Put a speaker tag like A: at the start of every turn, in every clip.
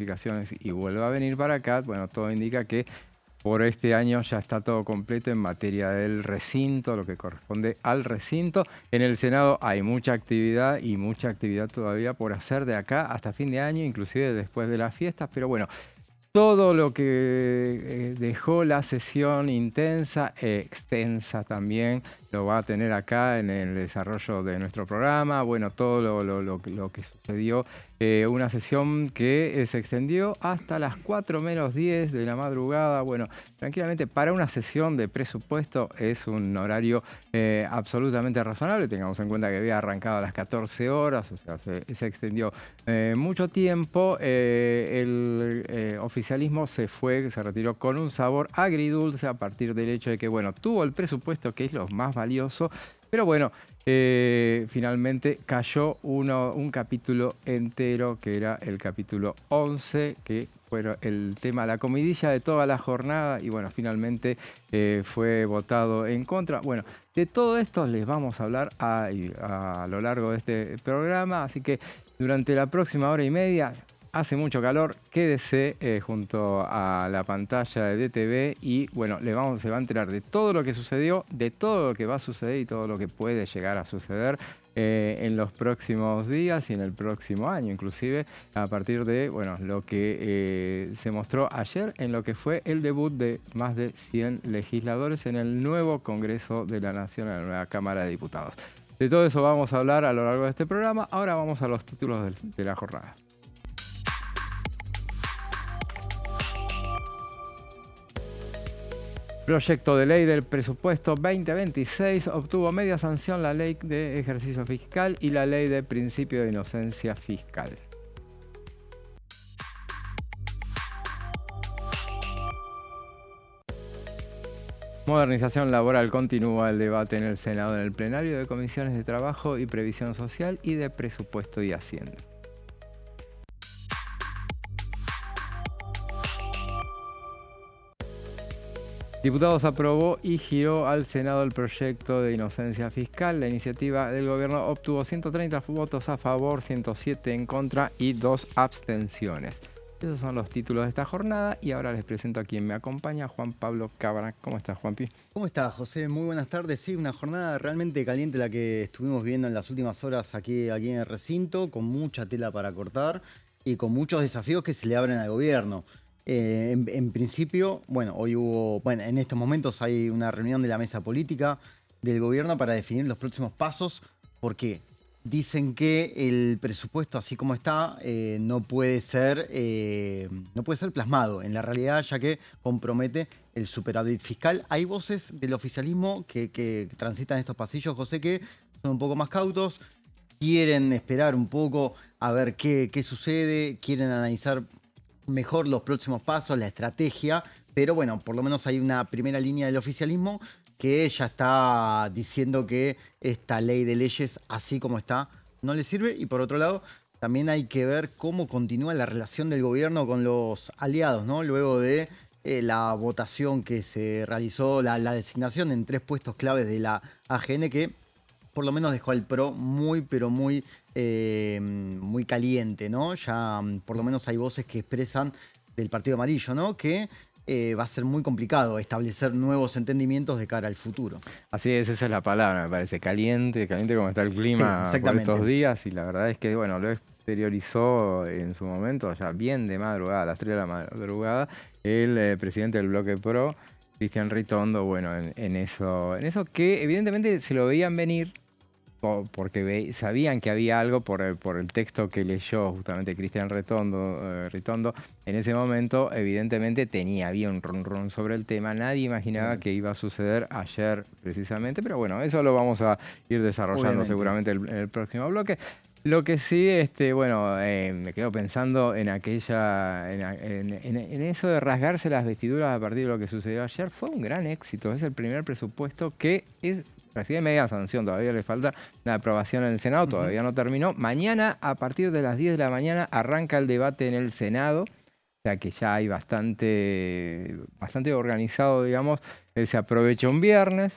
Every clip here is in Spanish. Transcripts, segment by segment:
A: explicaciones y vuelva a venir para acá, bueno, todo indica que por este año ya está todo completo en materia del recinto, lo que corresponde al recinto. En el Senado hay mucha actividad y mucha actividad todavía por hacer de acá hasta fin de año, inclusive después de las fiestas, pero bueno, todo lo que dejó la sesión intensa, extensa también, lo va a tener acá en el desarrollo de nuestro programa. Bueno, todo lo que sucedió, una sesión que se extendió hasta las 4 menos 10 de la madrugada. Bueno, tranquilamente para una sesión de presupuesto es un horario absolutamente razonable. Tengamos en cuenta que había arrancado a las 14 horas, o sea, se extendió mucho tiempo. El oficialismo se retiró con un sabor agridulce a partir del hecho de que, bueno, tuvo el presupuesto, que es lo más valioso, pero bueno, finalmente cayó un capítulo entero, que era el capítulo 11, que fue el tema, la comidilla de toda la jornada, y bueno, finalmente fue votado en contra. Bueno, de todo esto les vamos a hablar a lo largo de este programa, así que durante la próxima hora y media, hace mucho calor, quédese junto a la pantalla de DTV y bueno, se va a enterar de todo lo que sucedió, de todo lo que va a suceder y todo lo que puede llegar a suceder en los próximos días y en el próximo año, inclusive a partir de bueno, lo que se mostró ayer en lo que fue el debut de más de 100 legisladores en el nuevo Congreso de la Nación, en la nueva Cámara de Diputados. De todo eso vamos a hablar a lo largo de este programa. Ahora vamos a los títulos de la jornada. Proyecto de ley del presupuesto 2026 obtuvo media sanción la ley de ejercicio fiscal y la ley de principio de inocencia fiscal. Modernización laboral. Continúa el debate en el Senado en el plenario de comisiones de Trabajo y Previsión Social y de Presupuesto y Hacienda. Diputados aprobó y giró al Senado el proyecto de inocencia fiscal. La iniciativa del gobierno obtuvo 130 votos a favor, 107 en contra y 2 abstenciones. Esos son los títulos de esta jornada y ahora les presento a quien me acompaña, Juan Pablo Cabra. ¿Cómo estás, Juanpi?
B: ¿Cómo estás, José? Muy buenas tardes. Sí, una jornada realmente caliente la que estuvimos viendo en las últimas horas aquí en el recinto, con mucha tela para cortar y con muchos desafíos que se le abren al gobierno. En principio, bueno, en estos momentos hay una reunión de la mesa política del gobierno para definir los próximos pasos, porque dicen que el presupuesto, así como está, no puede ser plasmado en la realidad, ya que compromete el superávit fiscal. Hay voces del oficialismo que transitan estos pasillos, José, que son un poco más cautos, quieren esperar un poco a ver qué sucede, quieren analizar mejor los próximos pasos, la estrategia, pero bueno, por lo menos hay una primera línea del oficialismo que ya está diciendo que esta ley de leyes, así como está, no le sirve. Y por otro lado, también hay que ver cómo continúa la relación del gobierno con los aliados, ¿no? Luego de la votación que se realizó, la designación en 3 puestos claves de la AGN, que por lo menos dejó al PRO muy, pero muy caliente, ¿no? Ya por lo menos hay voces que expresan del Partido Amarillo, ¿no? Que va a ser muy complicado establecer nuevos entendimientos de cara al futuro.
A: Así es, esa es la palabra, me parece. Caliente, caliente como está el clima por estos días. Y la verdad es que, bueno, lo exteriorizó en su momento, ya bien de madrugada, a las 3 de la madrugada, el presidente del Bloque Pro, Cristian Ritondo, bueno, en eso que evidentemente se lo veían venir, porque sabían que había algo por el texto que leyó justamente Cristian Ritondo. En ese momento, evidentemente, había un run sobre el tema. Nadie imaginaba que iba a suceder ayer, precisamente. Pero bueno, eso lo vamos a ir desarrollando seguramente en el próximo bloque. Lo que sí, me quedo pensando en en eso de rasgarse las vestiduras a partir de lo que sucedió ayer. Fue un gran éxito. Es el primer presupuesto que recibe media sanción, todavía le falta la aprobación en el Senado, todavía no terminó. Mañana, a partir de las 10 de la mañana, arranca el debate en el Senado, o sea que ya hay bastante organizado, digamos. Se aprovecha un viernes,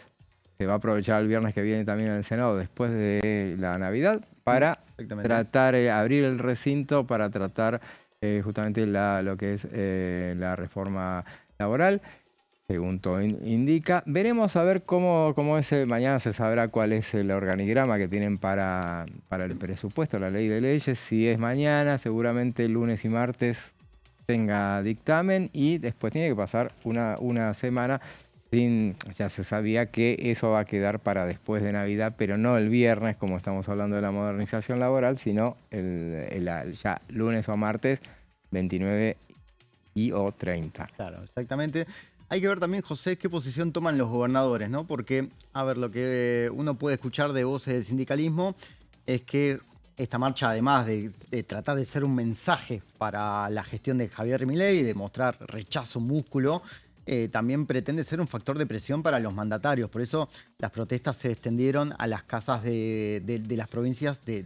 A: se va a aprovechar el viernes que viene también en el Senado, después de la Navidad, para abrir el recinto, para tratar justamente lo que es la reforma laboral, según todo indica. Veremos a ver cómo es mañana se sabrá cuál es el organigrama que tienen para el presupuesto, la ley de leyes. Si es mañana, seguramente lunes y martes tenga dictamen y después tiene que pasar una semana. Ya se sabía que eso va a quedar para después de Navidad, pero no el viernes, como estamos hablando de la modernización laboral, sino ya lunes o martes 29 o 30.
B: Claro, exactamente. Hay que ver también, José, qué posición toman los gobernadores, ¿no? Porque, a ver, lo que uno puede escuchar de voces del sindicalismo es que esta marcha, además de tratar de ser un mensaje para la gestión de Javier Milei, de mostrar rechazo, músculo, también pretende ser un factor de presión para los mandatarios. Por eso las protestas se extendieron a las casas de las provincias de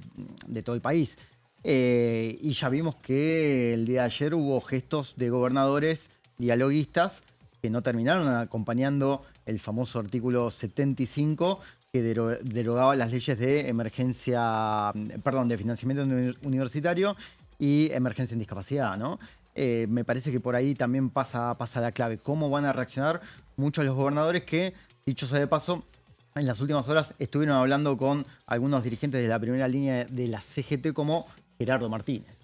B: todo el país. Y ya vimos que el día de ayer hubo gestos de gobernadores dialoguistas que no terminaron acompañando el famoso artículo 75 que derogaba las leyes de emergencia, perdón, de financiamiento universitario y emergencia en discapacidad, ¿no? Me parece que por ahí también pasa la clave. ¿Cómo van a reaccionar muchos de los gobernadores que, dicho sea de paso, en las últimas horas estuvieron hablando con algunos dirigentes de la primera línea de la CGT como Gerardo Martínez?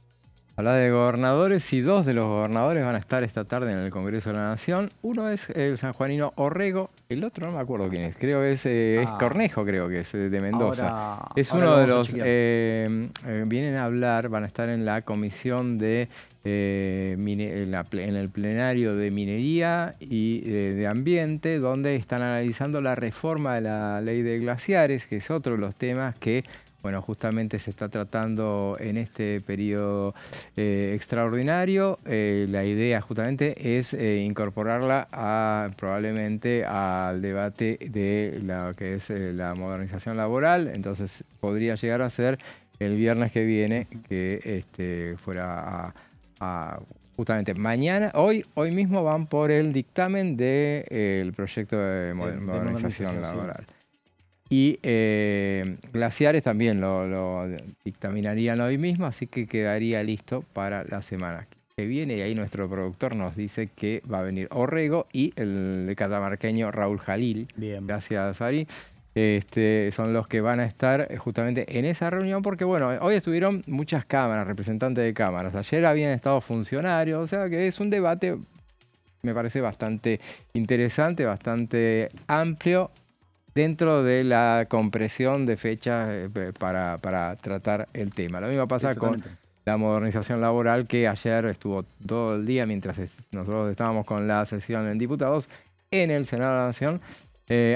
A: Habla de gobernadores y dos de los gobernadores van a estar esta tarde en el Congreso de la Nación. Uno es el sanjuanino Orrego, el otro no me acuerdo quién es, creo que es Cornejo, creo que es de Mendoza. Es
B: Ahora
A: uno
B: lo
A: de
B: vamos a
A: los,
B: chequear.
A: vienen a hablar, van a estar en la comisión de, en el plenario de minería y de ambiente, donde están analizando la reforma de la ley de glaciares, que es otro de los temas que, bueno, justamente se está tratando en este periodo extraordinario. La idea justamente es incorporarla probablemente al debate de lo que es la modernización laboral. Entonces podría llegar a ser el viernes que viene que fuera justamente mañana, hoy mismo van por el dictamen del proyecto de modernización laboral. Sí. Y glaciares también lo dictaminarían hoy mismo, así que quedaría listo para la semana que viene. Y ahí nuestro productor nos dice que va a venir Orrego y el catamarqueño Raúl Jalil.
B: Bien.
A: Gracias, Ari. Son los que van a estar justamente en esa reunión porque, bueno, hoy estuvieron muchas cámaras, representantes de cámaras. Ayer habían estado funcionarios, o sea que es un debate, me parece bastante interesante, bastante amplio, dentro de la compresión de fechas para tratar el tema. Lo mismo pasa con la modernización laboral, que ayer estuvo todo el día, mientras nosotros estábamos con la sesión en diputados, en el Senado de la Nación,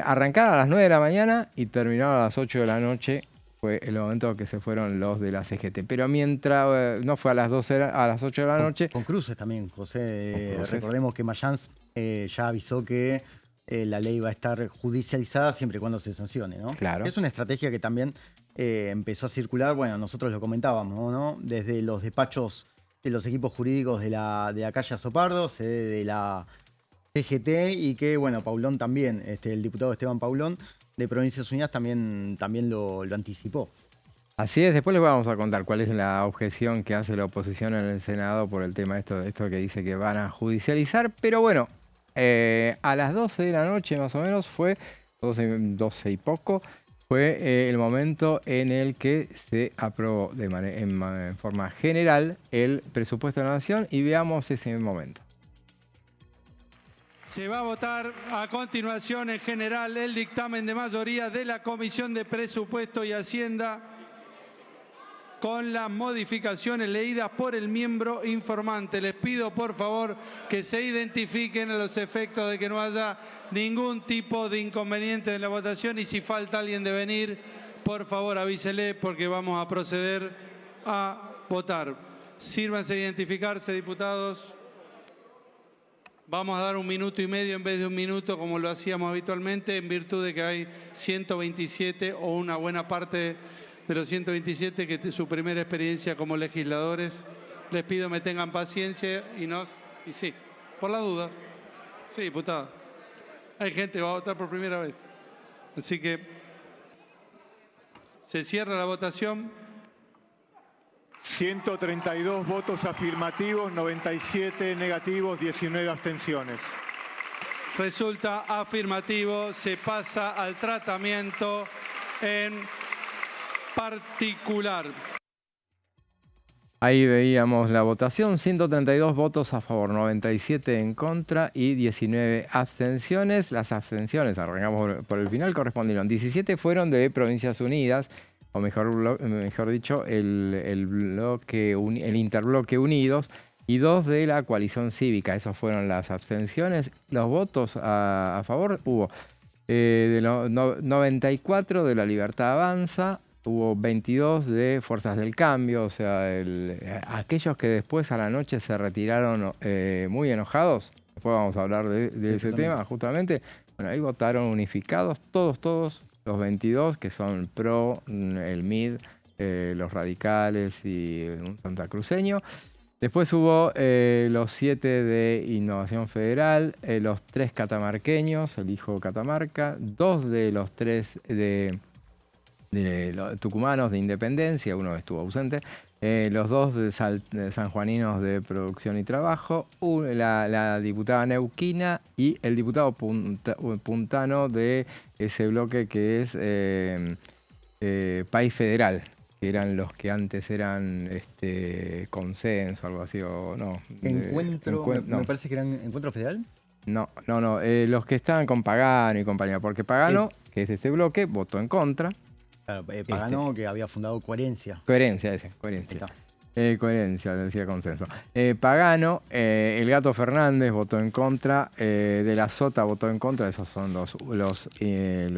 A: arrancada a las 9 de la mañana y terminaba a las 8 de la noche. Fue el momento que se fueron los de la CGT. Pero mientras no fue a las 12, a las 8 de la noche.
B: Con cruces también, José.
A: Con cruces.
B: Recordemos que Mayans ya avisó que la ley va a estar judicializada siempre y cuando se sancione, ¿no?
A: Claro.
B: Es una estrategia que también empezó a circular, bueno, nosotros lo comentábamos, ¿no? Desde los despachos de los equipos jurídicos de la calle Azopardo, sede de la CGT, y que, bueno, Paulón también, el diputado Esteban Paulón, de Provincias Unidas, también lo anticipó.
A: Así es, después les vamos a contar cuál es la objeción que hace la oposición en el Senado por el tema esto que dice que van a judicializar, pero bueno, a las 12 de la noche más o menos fue, 12 y poco, fue el momento en el que se aprobó en forma general el presupuesto de la Nación y veamos ese momento.
C: Se va a votar a continuación en general el dictamen de mayoría de la Comisión de Presupuesto y Hacienda con las modificaciones leídas por el miembro informante. Les pido por favor que se identifiquen a los efectos de que no haya ningún tipo de inconveniente en la votación, y si falta alguien de venir, por favor avísele porque vamos a proceder a votar. Sírvanse a identificarse, diputados. Vamos a dar 1 minuto y medio en vez de 1 minuto como lo hacíamos habitualmente, en virtud de que hay 127 o una buena parte de los 127 que su primera experiencia como legisladores. Les pido me tengan paciencia y sí, por la duda. Sí, diputado. Hay gente que va a votar por primera vez. Así que se cierra la votación.
D: 132 votos afirmativos, 97 negativos, 19 abstenciones.
C: Resulta afirmativo, se pasa al tratamiento en particular.
A: Ahí veíamos la votación, 132 votos a favor, 97 en contra y 19 abstenciones. Las abstenciones, arrancamos por el final, correspondieron. 17 fueron de Provincias Unidas, o mejor dicho, el Interbloque Unidos, y 2 de la Coalición Cívica. Esas fueron las abstenciones. Los votos a favor hubo 94 de La Libertad Avanza, hubo 22 de Fuerzas del Cambio, o sea, aquellos que después a la noche se retiraron muy enojados. Después vamos a hablar de ese tema, justamente. Bueno, ahí votaron unificados, todos, los 22, que son PRO, el MID, los radicales y un santacruceño. Después hubo los 7 de Innovación Federal, los 3 catamarqueños, elijo Catamarca, 2 de los 3 de los tucumanos de Independencia, uno estuvo ausente, los 2 de sanjuaninos de Producción y Trabajo, la diputada neuquina y el diputado puntano de ese bloque que es País Federal, que eran los que antes eran Consenso, algo así, o no.
B: Me parece que eran Encuentro Federal.
A: No, los que estaban con Pagano y compañía, porque Pagano, que es de este bloque, votó en contra.
B: Claro, Pagano, que había fundado Coherencia.
A: Coherencia. Coherencia, decía Consenso. Pagano, el Gato Fernández votó en contra, De la Sota votó en contra, esos son los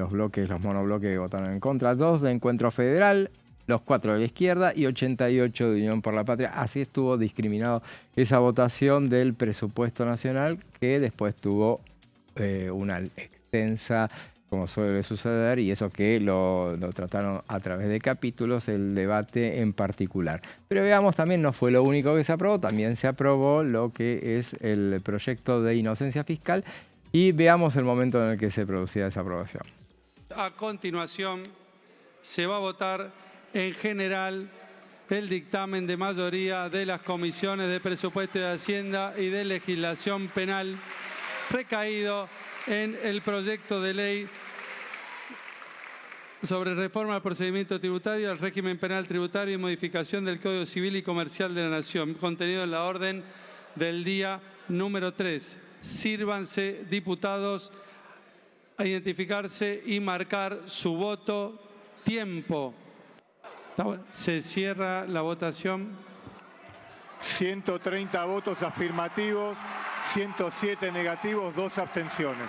A: bloques, los monobloques que votaron en contra, 2 de Encuentro Federal, los 4 de la izquierda y 88 de Unión por la Patria. Así estuvo discriminado esa votación del presupuesto nacional, que después tuvo una extensa, como suele suceder, y eso que lo trataron a través de capítulos, el debate en particular. Pero veamos, también no fue lo único que se aprobó, también se aprobó lo que es el proyecto de inocencia fiscal, y veamos el momento en el que se producía esa aprobación.
C: A continuación, se va a votar en general el dictamen de mayoría de las comisiones de Presupuesto y de Hacienda y de Legislación Penal recaído en el proyecto de ley sobre reforma al procedimiento tributario, al régimen penal tributario y modificación del Código Civil y Comercial de la Nación, contenido en la orden del día número 3. Sírvanse, diputados, a identificarse y marcar su voto. Tiempo. Se cierra la votación.
D: 130 votos afirmativos, 107 negativos, 2 abstenciones.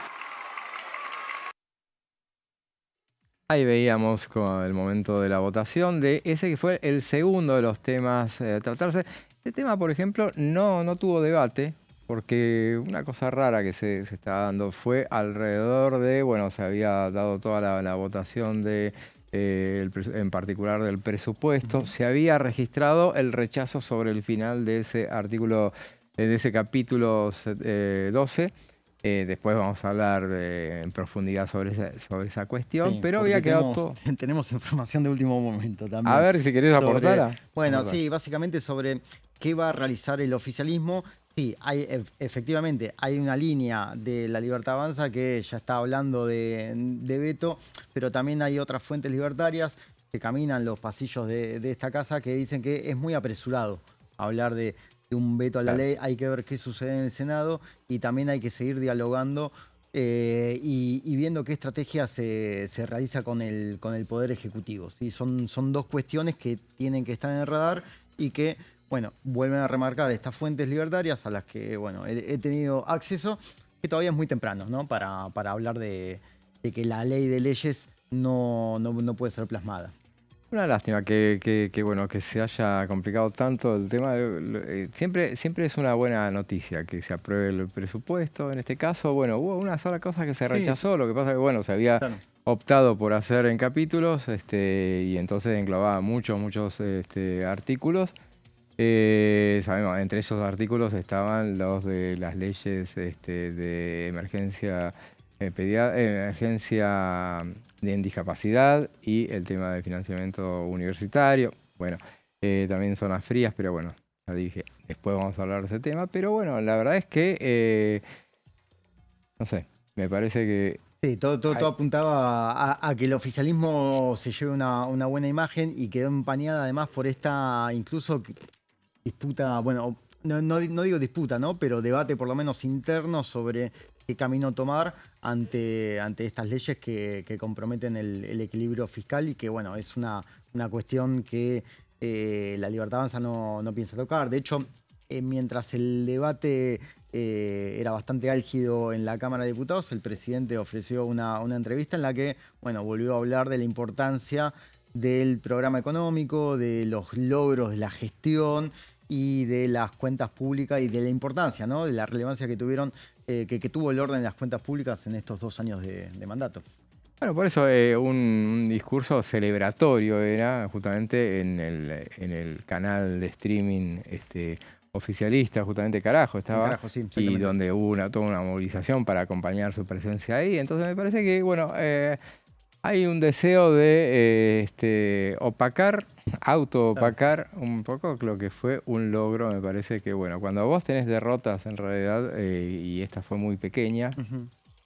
A: Ahí veíamos con el momento de la votación de ese que fue el segundo de los temas a tratarse. Este tema, por ejemplo, no tuvo debate, porque una cosa rara que se estaba dando fue alrededor de, bueno, se había dado toda la votación de, en particular del presupuesto, se había registrado el rechazo sobre el final de ese artículo, de ese capítulo 12. Después vamos a hablar en profundidad sobre esa cuestión,
B: Sí,
A: pero había quedado todo.
B: Tenemos información de último momento también.
A: A ver si querés aportar.
B: Bueno, sí, básicamente sobre qué va a realizar el oficialismo. Sí, efectivamente hay una línea de La Libertad Avanza que ya está hablando de veto, pero también hay otras fuentes libertarias que caminan los pasillos de esta casa que dicen que es muy apresurado hablar de un veto a la ley. Hay que ver qué sucede en el Senado y también hay que seguir dialogando y viendo qué estrategia se realiza con el Poder Ejecutivo. ¿Sí? Son dos cuestiones que tienen que estar en el radar y que, bueno, vuelven a remarcar estas fuentes libertarias a las que, bueno, he tenido acceso, que todavía es muy temprano, ¿no? Para hablar de que la ley de leyes no puede ser plasmada.
A: Una lástima que se haya complicado tanto el tema. Siempre es una buena noticia que se apruebe el presupuesto. En este caso, bueno, hubo una sola cosa que se rechazó. Sí. Lo que pasa es que, bueno, se había optado por hacer en capítulos y entonces englobaba muchos artículos. Sabemos, entre esos artículos estaban los de las leyes de emergencia en discapacidad y el tema del financiamiento universitario. Bueno, también zonas frías, pero bueno, ya dije, después vamos a hablar de ese tema. Pero bueno, la verdad es que, no sé, me parece que...
B: Sí, todo apuntaba a que el oficialismo se lleve una buena imagen y quedó empañada además por esta incluso disputa, bueno, no digo disputa, ¿no? Pero debate por lo menos interno sobre qué camino tomar ante estas leyes que comprometen el equilibrio fiscal y que, bueno, es una cuestión que la Libertad Avanza no piensa tocar. De hecho, mientras el debate era bastante álgido en la Cámara de Diputados, el presidente ofreció una entrevista en la que, bueno, volvió a hablar de la importancia del programa económico, de los logros de la gestión y de las cuentas públicas y de la importancia, ¿no? De la relevancia que tuvieron, que tuvo el orden de las cuentas públicas en estos 2 años de mandato.
A: Bueno, por eso un discurso celebratorio era justamente en el canal de streaming oficialista, justamente Carajo estaba,
B: Carajo, sí,
A: y donde hubo toda una movilización para acompañar su presencia ahí. Entonces me parece que, bueno, hay un deseo de auto-opacar un poco lo que fue un logro. Me parece que, bueno, cuando vos tenés derrotas en realidad, y esta fue muy pequeña,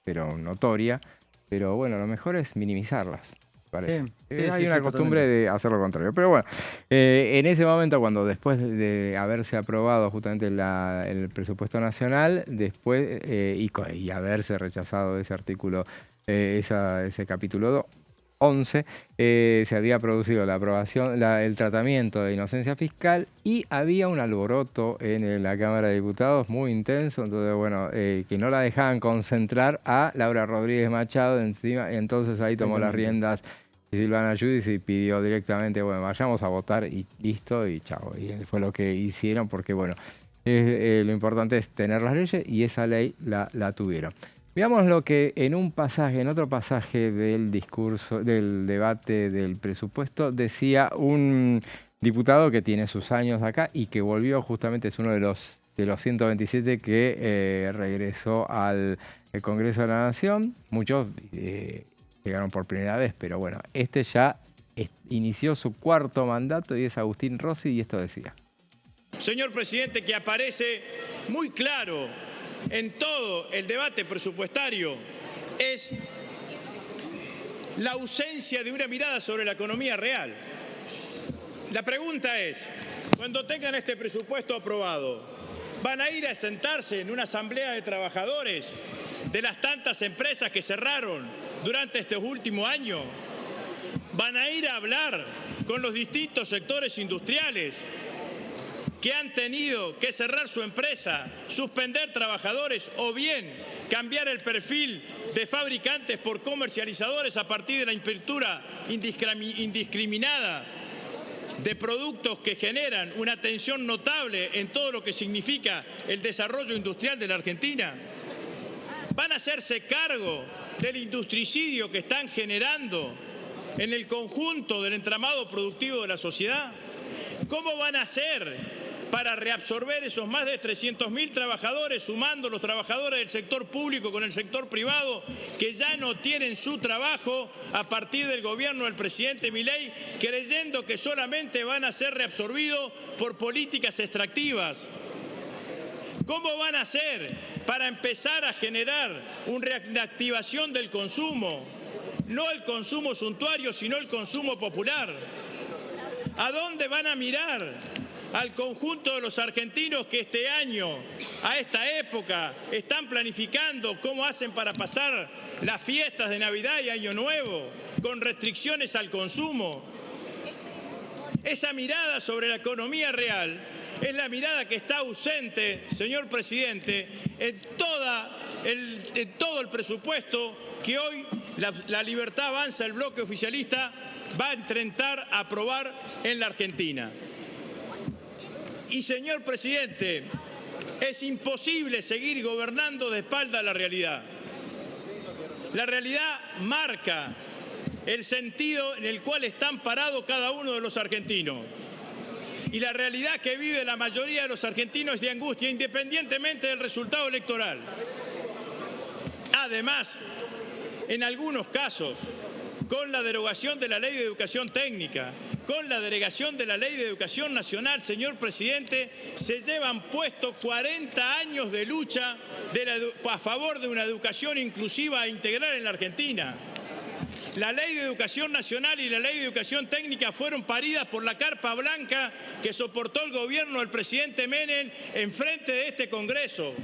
A: pero notoria, pero bueno, lo mejor es minimizarlas. Parece. Hay una costumbre de hacer lo contrario. Pero bueno, en ese momento, cuando después de haberse aprobado justamente el presupuesto nacional, después y haberse rechazado ese artículo, ese capítulo 11, se había producido la aprobación, el tratamiento de inocencia fiscal y había un alboroto en la Cámara de Diputados muy intenso. Entonces, bueno, que no la dejaban concentrar a Laura Rodríguez Machado encima, y entonces ahí tomó las riendas Silvana Giudice y pidió directamente, bueno, vayamos a votar y listo, y chao. Y fue lo que hicieron porque, bueno, lo importante es tener las leyes y esa ley la tuvieron. Veamos lo que en otro pasaje del discurso, del debate del presupuesto, decía un diputado que tiene sus años acá y que volvió justamente, es uno de los 127 que regresó al Congreso de la Nación. Muchos llegaron por primera vez, pero bueno, este ya inició su 4º mandato y es Agustín Rossi, y esto decía.
E: Señor presidente, que aparece muy claro en todo el debate presupuestario es la ausencia de una mirada sobre la economía real. La pregunta es, cuando tengan este presupuesto aprobado, ¿van a ir a sentarse en una asamblea de trabajadores de las tantas empresas que cerraron durante estos últimos años? ¿Van a ir a hablar con los distintos sectores industriales que han tenido que cerrar su empresa, suspender trabajadores o bien cambiar el perfil de fabricantes por comercializadores a partir de la apertura indiscriminada de productos que generan una tensión notable en todo lo que significa el desarrollo industrial de la Argentina? ¿Van a hacerse cargo del industricidio que están generando en el conjunto del entramado productivo de la sociedad? ¿Cómo van a hacer para reabsorber esos más de 300.000 trabajadores, sumando los trabajadores del sector público con el sector privado, que ya no tienen su trabajo a partir del gobierno del presidente Milei, creyendo que solamente van a ser reabsorbidos por políticas extractivas? ¿Cómo van a hacer para empezar a generar una reactivación del consumo? No el consumo suntuario, sino el consumo popular. ¿A dónde van a mirar? Al conjunto de los argentinos que este año, a esta época, están planificando cómo hacen para pasar las fiestas de Navidad y Año Nuevo, con restricciones al consumo. Esa mirada sobre la economía real es la mirada que está ausente, señor presidente, en todo el presupuesto que hoy la Libertad Avanza, el bloque oficialista, va a intentar aprobar en la Argentina. Y, señor presidente, es imposible seguir gobernando de espalda a la realidad. La realidad marca el sentido en el cual están parados cada uno de los argentinos. Y la realidad que vive la mayoría de los argentinos es de angustia, independientemente del resultado electoral. Además, en algunos casos, con la derogación de la Ley de Educación Técnica, con la derogación de la Ley de Educación Nacional, señor presidente, se llevan puestos 40 años de lucha a favor de una educación inclusiva e integral en la Argentina. La Ley de Educación Nacional y la Ley de Educación Técnica fueron paridas por la carpa blanca que soportó el gobierno del presidente Menem en frente de este Congreso.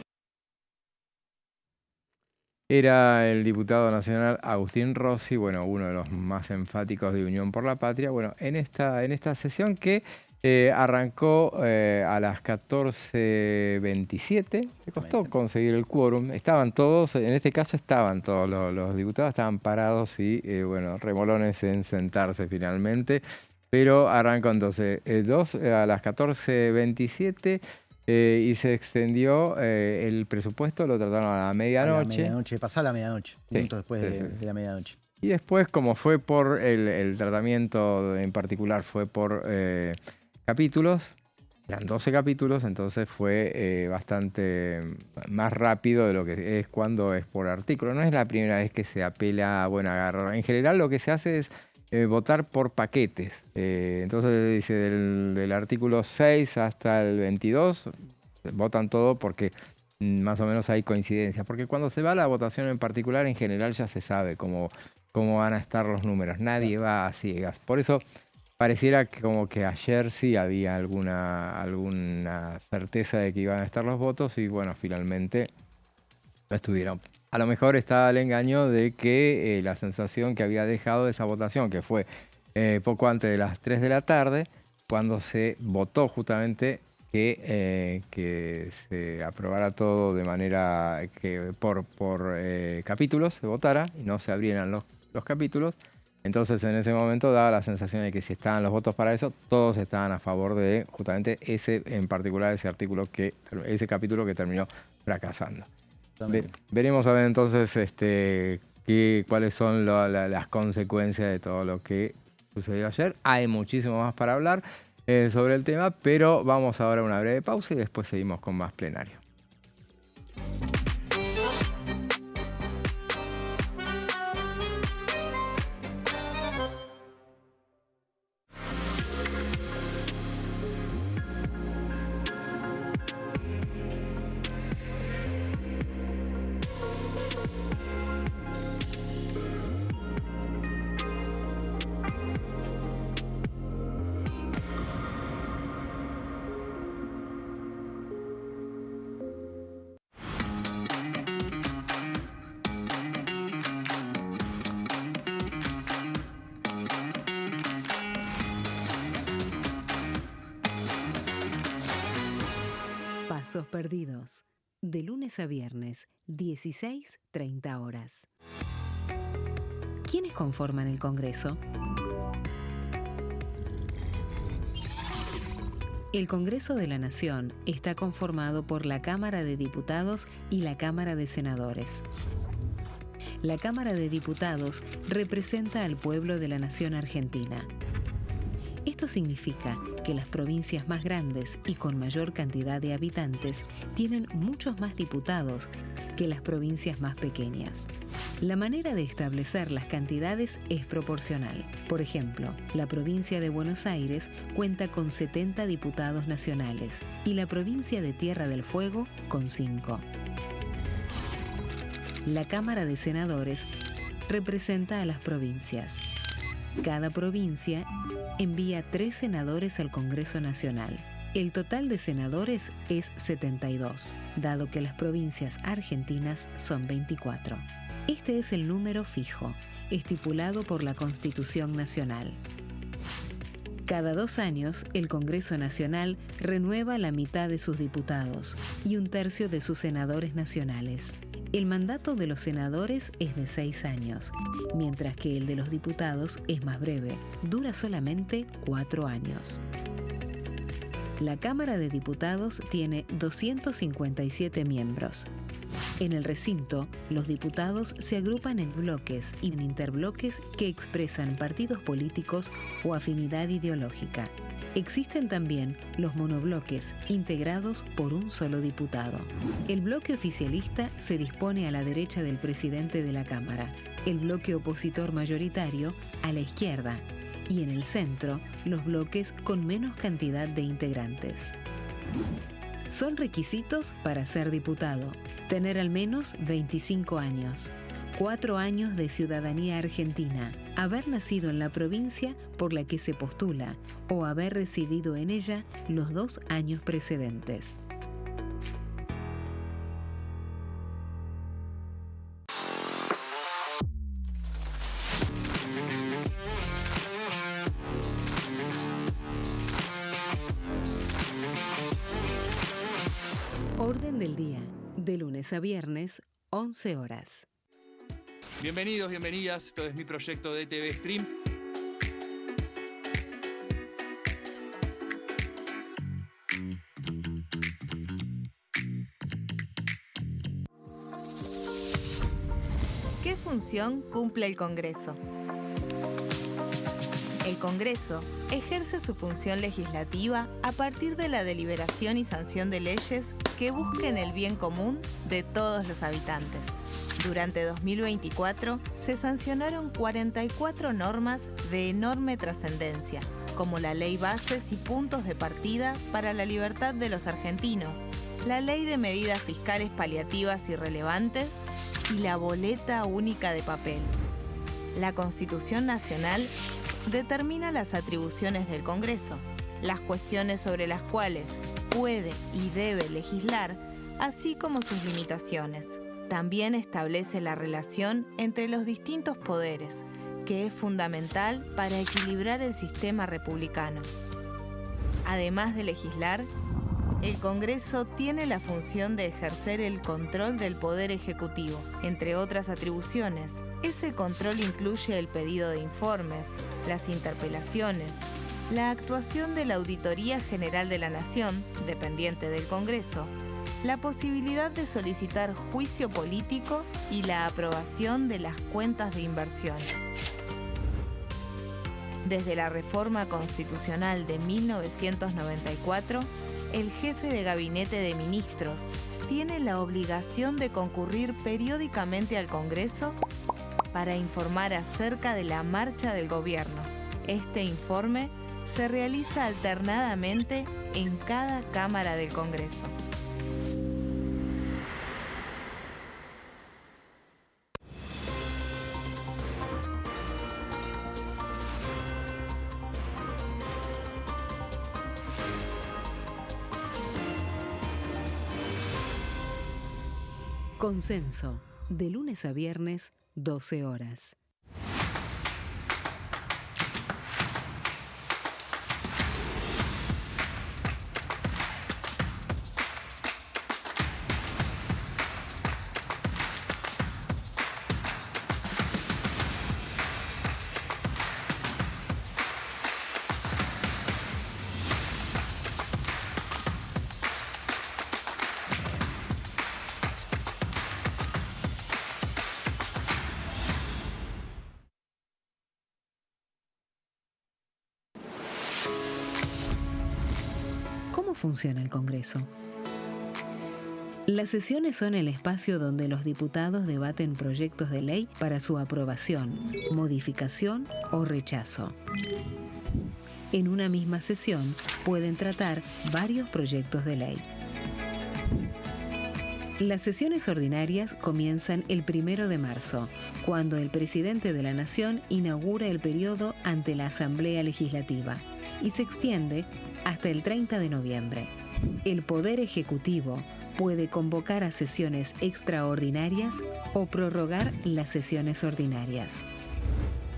A: Era el diputado nacional Agustín Rossi, bueno, uno de los más enfáticos de Unión por la Patria, bueno, en esta sesión que arrancó a las 14:27, le costó conseguir el quórum, estaban todos, en este caso estaban todos los diputados, estaban parados y, bueno, remolones en sentarse finalmente, pero arrancó entonces a las 14:27, y se extendió el presupuesto, lo trataron a la medianoche.
B: Pasada la medianoche, minutos después de la medianoche.
A: Y después, como fue por el tratamiento en particular, fue por capítulos, eran 12 capítulos, entonces fue bastante más rápido de lo que es cuando es por artículo. No es la primera vez que se apela a, bueno, agarrar. En general lo que se hace es votar por paquetes. Entonces dice del artículo 6 hasta el 22, votan todo porque más o menos hay coincidencia. Porque cuando se va a la votación en particular, en general ya se sabe cómo van a estar los números. Nadie va a ciegas. Por eso pareciera que como que ayer sí había alguna certeza de que iban a estar los votos y bueno, finalmente no estuvieron. A lo mejor estaba el engaño de que la sensación que había dejado esa votación, que fue poco antes de las 3 de la tarde, cuando se votó justamente que se aprobara todo de manera que por capítulos se votara y no se abrieran los capítulos. Entonces en ese momento daba la sensación de que si estaban los votos para eso, todos estaban a favor de justamente en particular ese capítulo que terminó fracasando. Veremos a ver entonces cuáles son las consecuencias de todo lo que sucedió ayer. Hay muchísimo más para hablar sobre el tema, pero vamos ahora a una breve pausa y después seguimos con más plenario.
F: Pasos perdidos. De lunes a viernes, 16:30 horas. ¿Quiénes conforman el Congreso? El Congreso de la Nación está conformado por la Cámara de Diputados y la Cámara de Senadores. La Cámara de Diputados representa al pueblo de la nación argentina. Esto significa que las provincias más grandes y con mayor cantidad de habitantes tienen muchos más diputados que las provincias más pequeñas. La manera de establecer las cantidades es proporcional. Por ejemplo, la provincia de Buenos Aires cuenta con 70 diputados nacionales y la provincia de Tierra del Fuego con 5. La Cámara de Senadores representa a las provincias. Cada provincia envía 3 senadores al Congreso Nacional. El total de senadores es 72, dado que las provincias argentinas son 24. Este es el número fijo, estipulado por la Constitución Nacional. Cada 2 años, el Congreso Nacional renueva la mitad de sus diputados y 1/3 de sus senadores nacionales. El mandato de los senadores es de 6 años, mientras que el de los diputados es más breve, dura solamente 4 años. La Cámara de Diputados tiene 257 miembros. En el recinto, los diputados se agrupan en bloques y en interbloques que expresan partidos políticos o afinidad ideológica. Existen también los monobloques, integrados por un solo diputado. El bloque oficialista se dispone a la derecha del presidente de la Cámara, el bloque opositor mayoritario a la izquierda y en el centro los bloques con menos cantidad de integrantes. Son requisitos para ser diputado: tener al menos 25 años, 4 años de ciudadanía argentina, haber nacido en la provincia por la que se postula o haber residido en ella los 2 años precedentes. Orden del día, de lunes a viernes, 11 horas.
G: Bienvenidos, bienvenidas. Esto es mi proyecto de TV Stream.
H: ¿Qué función cumple el Congreso? El Congreso ejerce su función legislativa a partir de la deliberación y sanción de leyes que busquen el bien común de todos los habitantes. Durante 2024 se sancionaron 44 normas de enorme trascendencia, como la Ley Bases y Puntos de Partida para la Libertad de los Argentinos, la Ley de Medidas Fiscales Paliativas y Relevantes y la Boleta Única de Papel. La Constitución Nacional determina las atribuciones del Congreso, las cuestiones sobre las cuales puede y debe legislar, así como sus limitaciones. También establece la relación entre los distintos poderes, que es fundamental para equilibrar el sistema republicano. Además de legislar, el Congreso tiene la función de ejercer el control del Poder Ejecutivo. Entre otras atribuciones, ese control incluye el pedido de informes, las interpelaciones, la actuación de la Auditoría General de la Nación, dependiente del Congreso, la posibilidad de solicitar juicio político y la aprobación de las cuentas de inversión. Desde la reforma constitucional de 1994, el jefe de gabinete de ministros tiene la obligación de concurrir periódicamente al Congreso para informar acerca de la marcha del gobierno. Este informe se realiza alternadamente en cada Cámara del Congreso.
F: Consenso, de lunes a viernes, 12 horas. ¿Cómo funciona el Congreso? Las sesiones son el espacio donde los diputados debaten proyectos de ley para su aprobación, modificación o rechazo. En una misma sesión pueden tratar varios proyectos de ley. Las sesiones ordinarias comienzan el 1 de marzo, cuando el presidente de la Nación inaugura el periodo ante la Asamblea Legislativa y se extiende hasta el 30 de noviembre. El Poder Ejecutivo puede convocar a sesiones extraordinarias o prorrogar las sesiones ordinarias.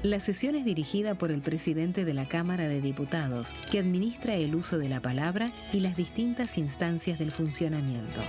F: La sesión es dirigida por el presidente de la Cámara de Diputados, que administra el uso de la palabra y las distintas instancias del funcionamiento.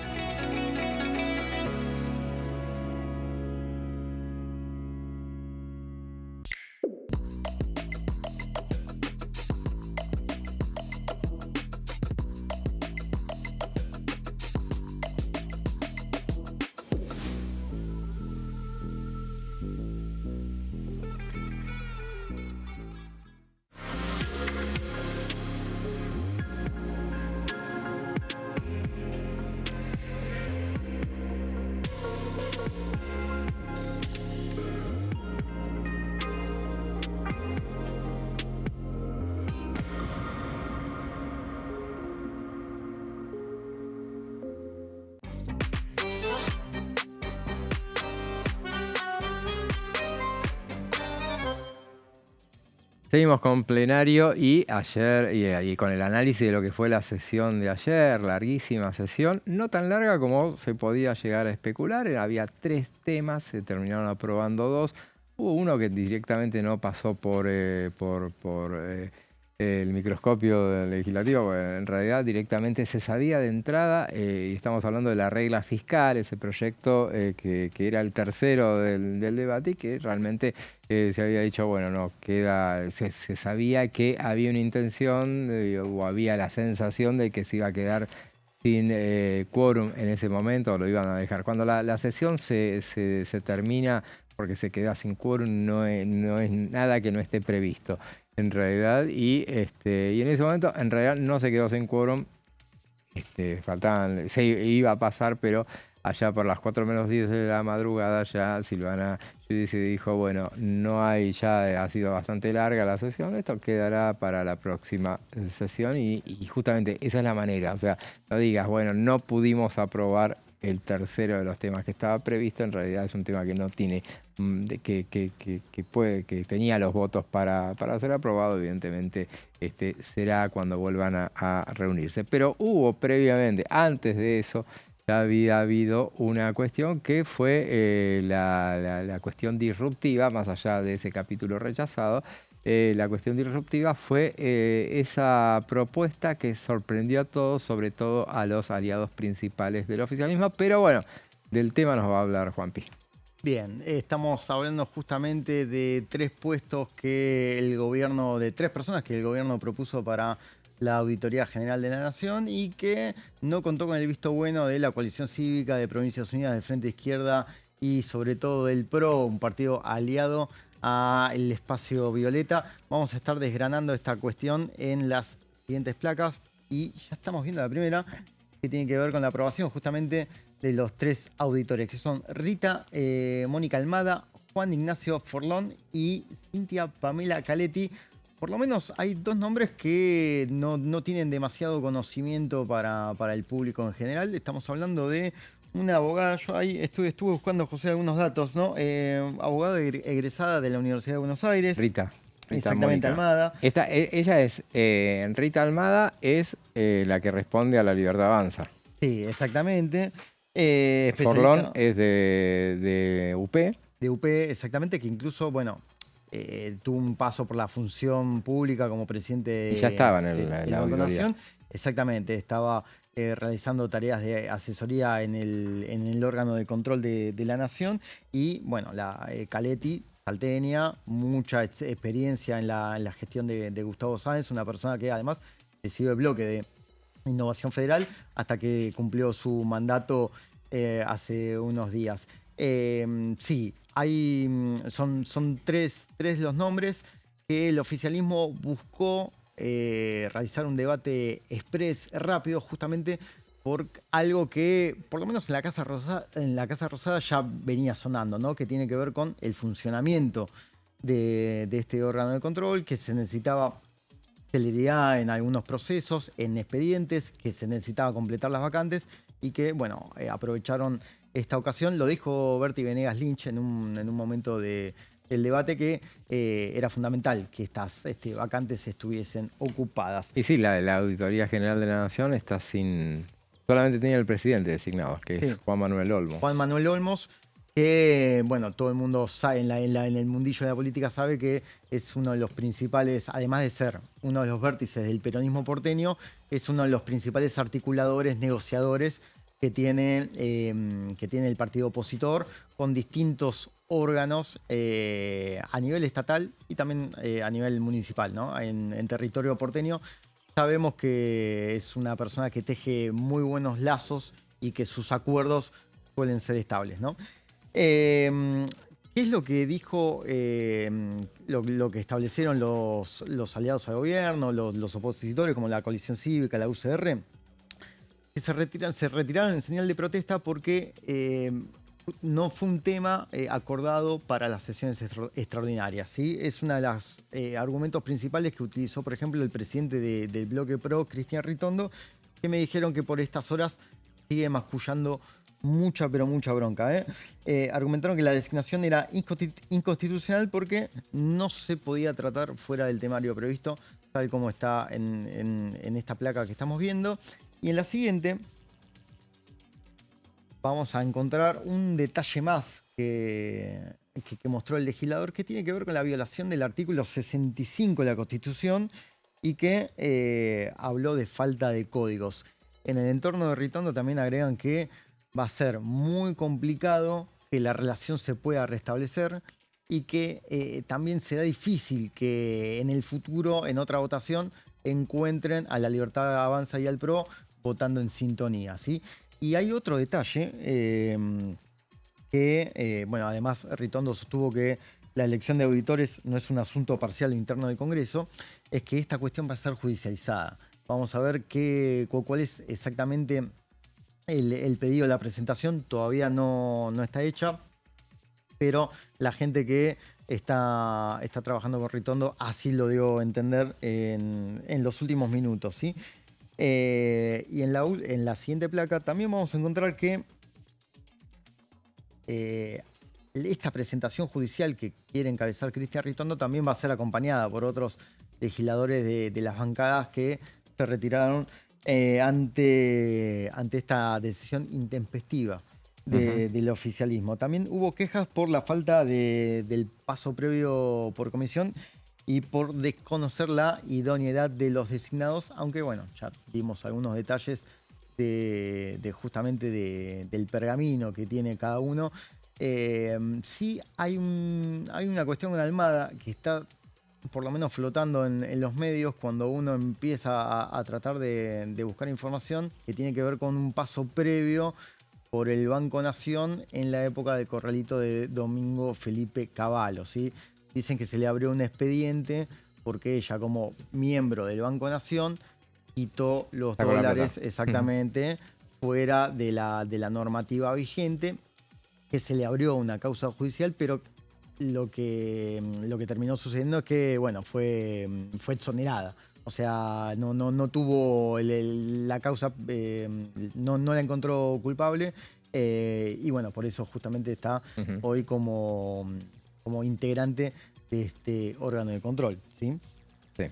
A: Seguimos con plenario y ayer, y con el análisis de lo que fue la sesión de ayer, larguísima sesión, no tan larga como se podía llegar a especular. Había 3 temas, se terminaron aprobando 2. Hubo uno que directamente no pasó por el microscopio del legislativo, porque en realidad directamente se sabía de entrada, y estamos hablando de la regla fiscal, ese proyecto que era el tercero del debate, y que realmente se había dicho, bueno, no, se sabía que había una intención o había la sensación de que se iba a quedar sin quórum en ese momento, lo iban a dejar. Cuando la sesión se termina porque se queda sin quórum, no es nada que no esté previsto en realidad, y en ese momento en realidad no se quedó sin quórum, se iba a pasar, pero allá por las 4 menos 10 de la madrugada ya Silvana Giudici dijo, bueno, no hay, ya ha sido bastante larga la sesión, esto quedará para la próxima sesión, y justamente esa es la manera, o sea, no digas, bueno, no pudimos aprobar el tercero de los temas que estaba previsto, en realidad es un tema que no tiene, que tenía los votos para ser aprobado. Evidentemente será cuando vuelvan a reunirse. Pero hubo previamente, antes de eso, ya había habido una cuestión que fue la cuestión disruptiva, más allá de ese capítulo rechazado. La cuestión disruptiva fue esa propuesta que sorprendió a todos, sobre todo a los aliados principales del oficialismo. Pero bueno, del tema nos va a hablar Juanpi.
B: Bien, estamos hablando justamente de 3 puestos que el gobierno, de 3 personas que el gobierno propuso para la Auditoría General de la Nación y que no contó con el visto bueno de la Coalición Cívica, de Provincias Unidas, del Frente Izquierda y sobre todo del PRO, un partido aliado al espacio violeta. Vamos a estar desgranando esta cuestión en las siguientes placas y ya estamos viendo la primera, que tiene que ver con la aprobación justamente de los 3 auditores, que son Rita Mónica Almada, Juan Ignacio Forlón y Cintia Pamela Caletti. Por lo menos hay 2 nombres que no tienen demasiado conocimiento para el público en general. Estamos hablando de una abogada, yo ahí estuve buscando, José, algunos datos, ¿no? Abogada egresada de la Universidad de Buenos Aires.
A: Rita
B: Exactamente,
A: Mónica
B: Almada.
A: Ella es, Rita Almada es la que responde a La Libertad Avanza.
B: Sí, exactamente.
A: Forlón es de UP.
B: De UP, exactamente, que incluso, bueno, tuvo un paso por la función pública como presidente
A: y ya estaba en la auditoría.
B: Exactamente, estaba realizando tareas de asesoría en el órgano de control de la Nación. Y bueno, la Caletti, salteña, mucha experiencia en la gestión de Gustavo Sáenz, una persona que además presidió el bloque de Innovación Federal hasta que cumplió su mandato hace unos días. Sí, son tres los nombres que el oficialismo buscó realizar un debate express rápido, justamente por algo que, por lo menos en la Casa Rosada ya venía sonando, ¿no? Que tiene que ver con el funcionamiento de este órgano de control, que se necesitaba celeridad en algunos procesos, en expedientes, que se necesitaba completar las vacantes y que, bueno, aprovecharon esta ocasión. Lo dijo Berti Venegas Lynch en un momento del debate, que era fundamental que estas vacantes estuviesen ocupadas.
A: Y sí, la Auditoría General de la Nación está solamente tenía el presidente designado, que es Juan Manuel Olmos.
B: Juan Manuel Olmos, que, bueno, todo el mundo sabe, en el mundillo de la política sabe que es uno de los principales, además de ser uno de los vértices del peronismo porteño, es uno de los principales articuladores, negociadores que tiene el partido opositor con distintos órganos a nivel estatal y también a nivel municipal, ¿no? En territorio porteño sabemos que es una persona que teje muy buenos lazos y que sus acuerdos suelen ser estables, ¿no? ¿Qué es lo que dijo, lo que establecieron los aliados al gobierno, los opositores como la Coalición Cívica, la UCR? Que se retiraron en señal de protesta porque no fue un tema acordado para las sesiones extraordinarias, ¿sí? Es uno de los argumentos principales que utilizó, por ejemplo, el presidente del bloque PRO, Cristian Ritondo, que me dijeron que por estas horas sigue mascullando mucha, pero mucha bronca. Argumentaron que la designación era inconstitucional porque no se podía tratar fuera del temario previsto, tal como está en esta placa que estamos viendo. Y en la siguiente vamos a encontrar un detalle más que mostró el legislador, que tiene que ver con la violación del artículo 65 de la Constitución y que habló de falta de códigos. En el entorno de Ritondo también agregan que va a ser muy complicado que la relación se pueda restablecer y que también será difícil que en el futuro, en otra votación, encuentren a La Libertad Avanza y al PRO votando en sintonía, ¿sí? Y hay otro detalle bueno, además Ritondo sostuvo que la elección de auditores no es un asunto parcial o interno del Congreso, es que esta cuestión va a ser judicializada. Vamos a ver cuál es exactamente el pedido de la presentación. Todavía no está hecha, pero la gente que está trabajando con Ritondo así lo dio a entender en los últimos minutos, ¿sí? Y en la siguiente placa también vamos a encontrar que esta presentación judicial que quiere encabezar Cristian Ritondo también va a ser acompañada por otros legisladores de las bancadas que se retiraron ante esta decisión intempestiva del oficialismo. También hubo quejas por la falta del paso previo por comisión y por desconocer la idoneidad de los designados, aunque bueno, ya vimos algunos detalles justamente del pergamino que tiene cada uno. Sí hay una cuestión con Almada que está por lo menos flotando en los medios cuando uno empieza a tratar de buscar información, que tiene que ver con un paso previo por el Banco Nación en la época del corralito de Domingo Felipe Cavallo, ¿sí? Dicen que se le abrió un expediente porque ella, como miembro del Banco Nación, quitó los dólares exactamente fuera de la normativa vigente, que se le abrió una causa judicial, pero lo que terminó sucediendo es que, bueno, fue exonerada. O sea, no tuvo la causa, no la encontró culpable y bueno, por eso justamente está hoy como integrante de este órgano de control, ¿sí?
A: Sí.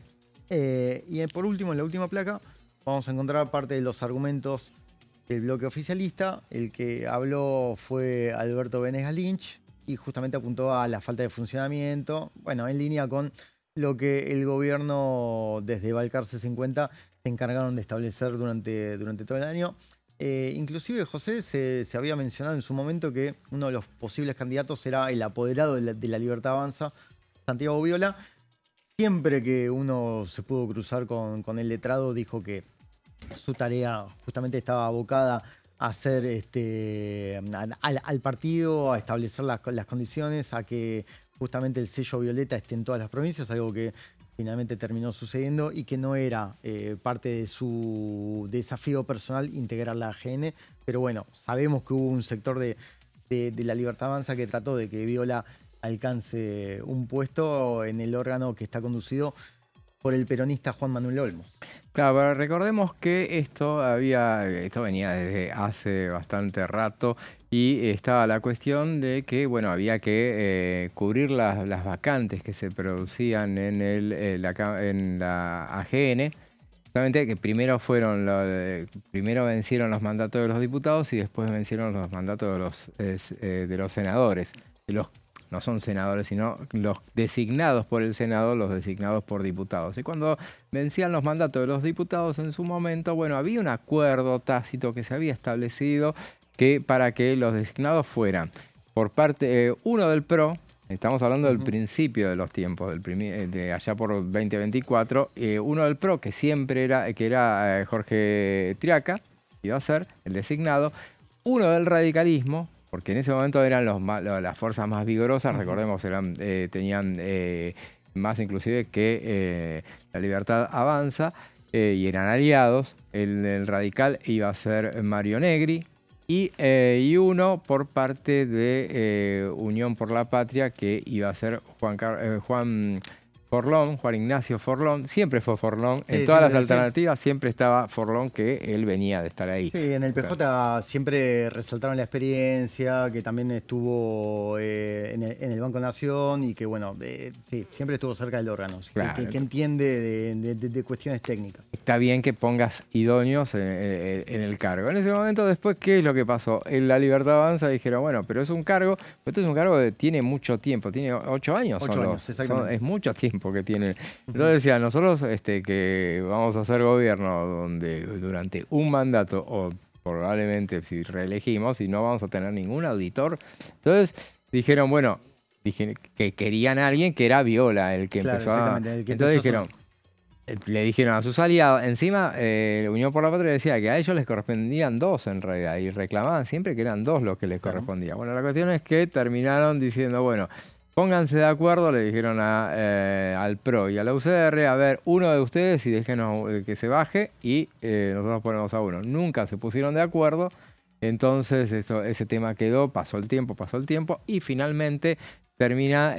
B: Y por último, en la última placa, vamos a encontrar parte de los argumentos del bloque oficialista. El que habló fue Alberto Venegas Lynch y justamente apuntó a la falta de funcionamiento, bueno, en línea con lo que el gobierno desde Balcarce 50 se encargaron de establecer durante todo el año. Inclusive, José, se había mencionado en su momento que uno de los posibles candidatos era el apoderado de la Libertad Avanza, Santiago Viola. Siempre que uno se pudo cruzar con el letrado, dijo que su tarea justamente estaba abocada a hacer al partido, a establecer las condiciones, a que justamente el sello violeta esté en todas las provincias, algo que finalmente terminó sucediendo y que no era parte de su desafío personal integrar la AGN. Pero bueno, sabemos que hubo un sector de la Libertad Avanza que trató de que Viola alcance un puesto en el órgano que está conducido por el peronista Juan Manuel Olmos.
A: Claro, pero recordemos que esto venía desde hace bastante rato y estaba la cuestión de que, bueno, había que cubrir las vacantes que se producían en la AGN. Solamente que primero vencieron los mandatos de los diputados y después vencieron los mandatos de los senadores. No son senadores, sino los designados por el Senado, los designados por diputados. Y cuando vencían los mandatos de los diputados en su momento, bueno, había un acuerdo tácito que se había establecido para que los designados fueran por parte, uno del PRO, estamos hablando del principio de los tiempos, de allá por 2024, uno del PRO, que siempre era Jorge Triaca, iba a ser el designado, uno del radicalismo, porque en ese momento eran las fuerzas más vigorosas, recordemos, tenían más inclusive que la Libertad Avanza, y eran aliados. El radical iba a ser Mario Negri, y uno por parte de Unión por la Patria, que iba a ser Juan Forlón, Juan Ignacio Forlón, siempre fue Forlón.
B: Sí,
A: En todas las
B: siempre,
A: alternativas siempre estaba Forlón, que él venía de estar ahí.
B: Sí, en el PJ siempre resaltaron la experiencia, que también estuvo en el Banco Nación y que, bueno, sí, siempre estuvo cerca del órgano,
A: Claro.
B: que entiende de cuestiones técnicas.
A: Está bien que pongas idóneos en el cargo. En ese momento, después, ¿qué es lo que pasó? En La Libertad Avanza dijeron, bueno, pero es un cargo, esto es un cargo que tiene mucho tiempo, tiene 8 años.
B: 8 años, exactamente.
A: Es mucho tiempo que tiene. Entonces decía, nosotros que vamos a hacer gobierno donde durante un mandato o probablemente si reelegimos y no vamos a tener ningún auditor. Entonces dijeron, bueno, que querían a alguien que era Viola, el que
B: Claro,
A: empezó a...
B: exactamente, el que
A: Entonces
B: empezó
A: dijeron... Le dijeron a sus aliados, encima Unión por la Patria decía que a ellos les correspondían 2 en realidad y reclamaban siempre que eran 2 los que les correspondía. Bueno, la cuestión es que terminaron diciendo, bueno, pónganse de acuerdo, le dijeron al PRO y a la UCR, a ver, uno de ustedes y déjenos que se baje y nosotros ponemos a uno. Nunca se pusieron de acuerdo, entonces ese tema quedó, pasó el tiempo y finalmente terminó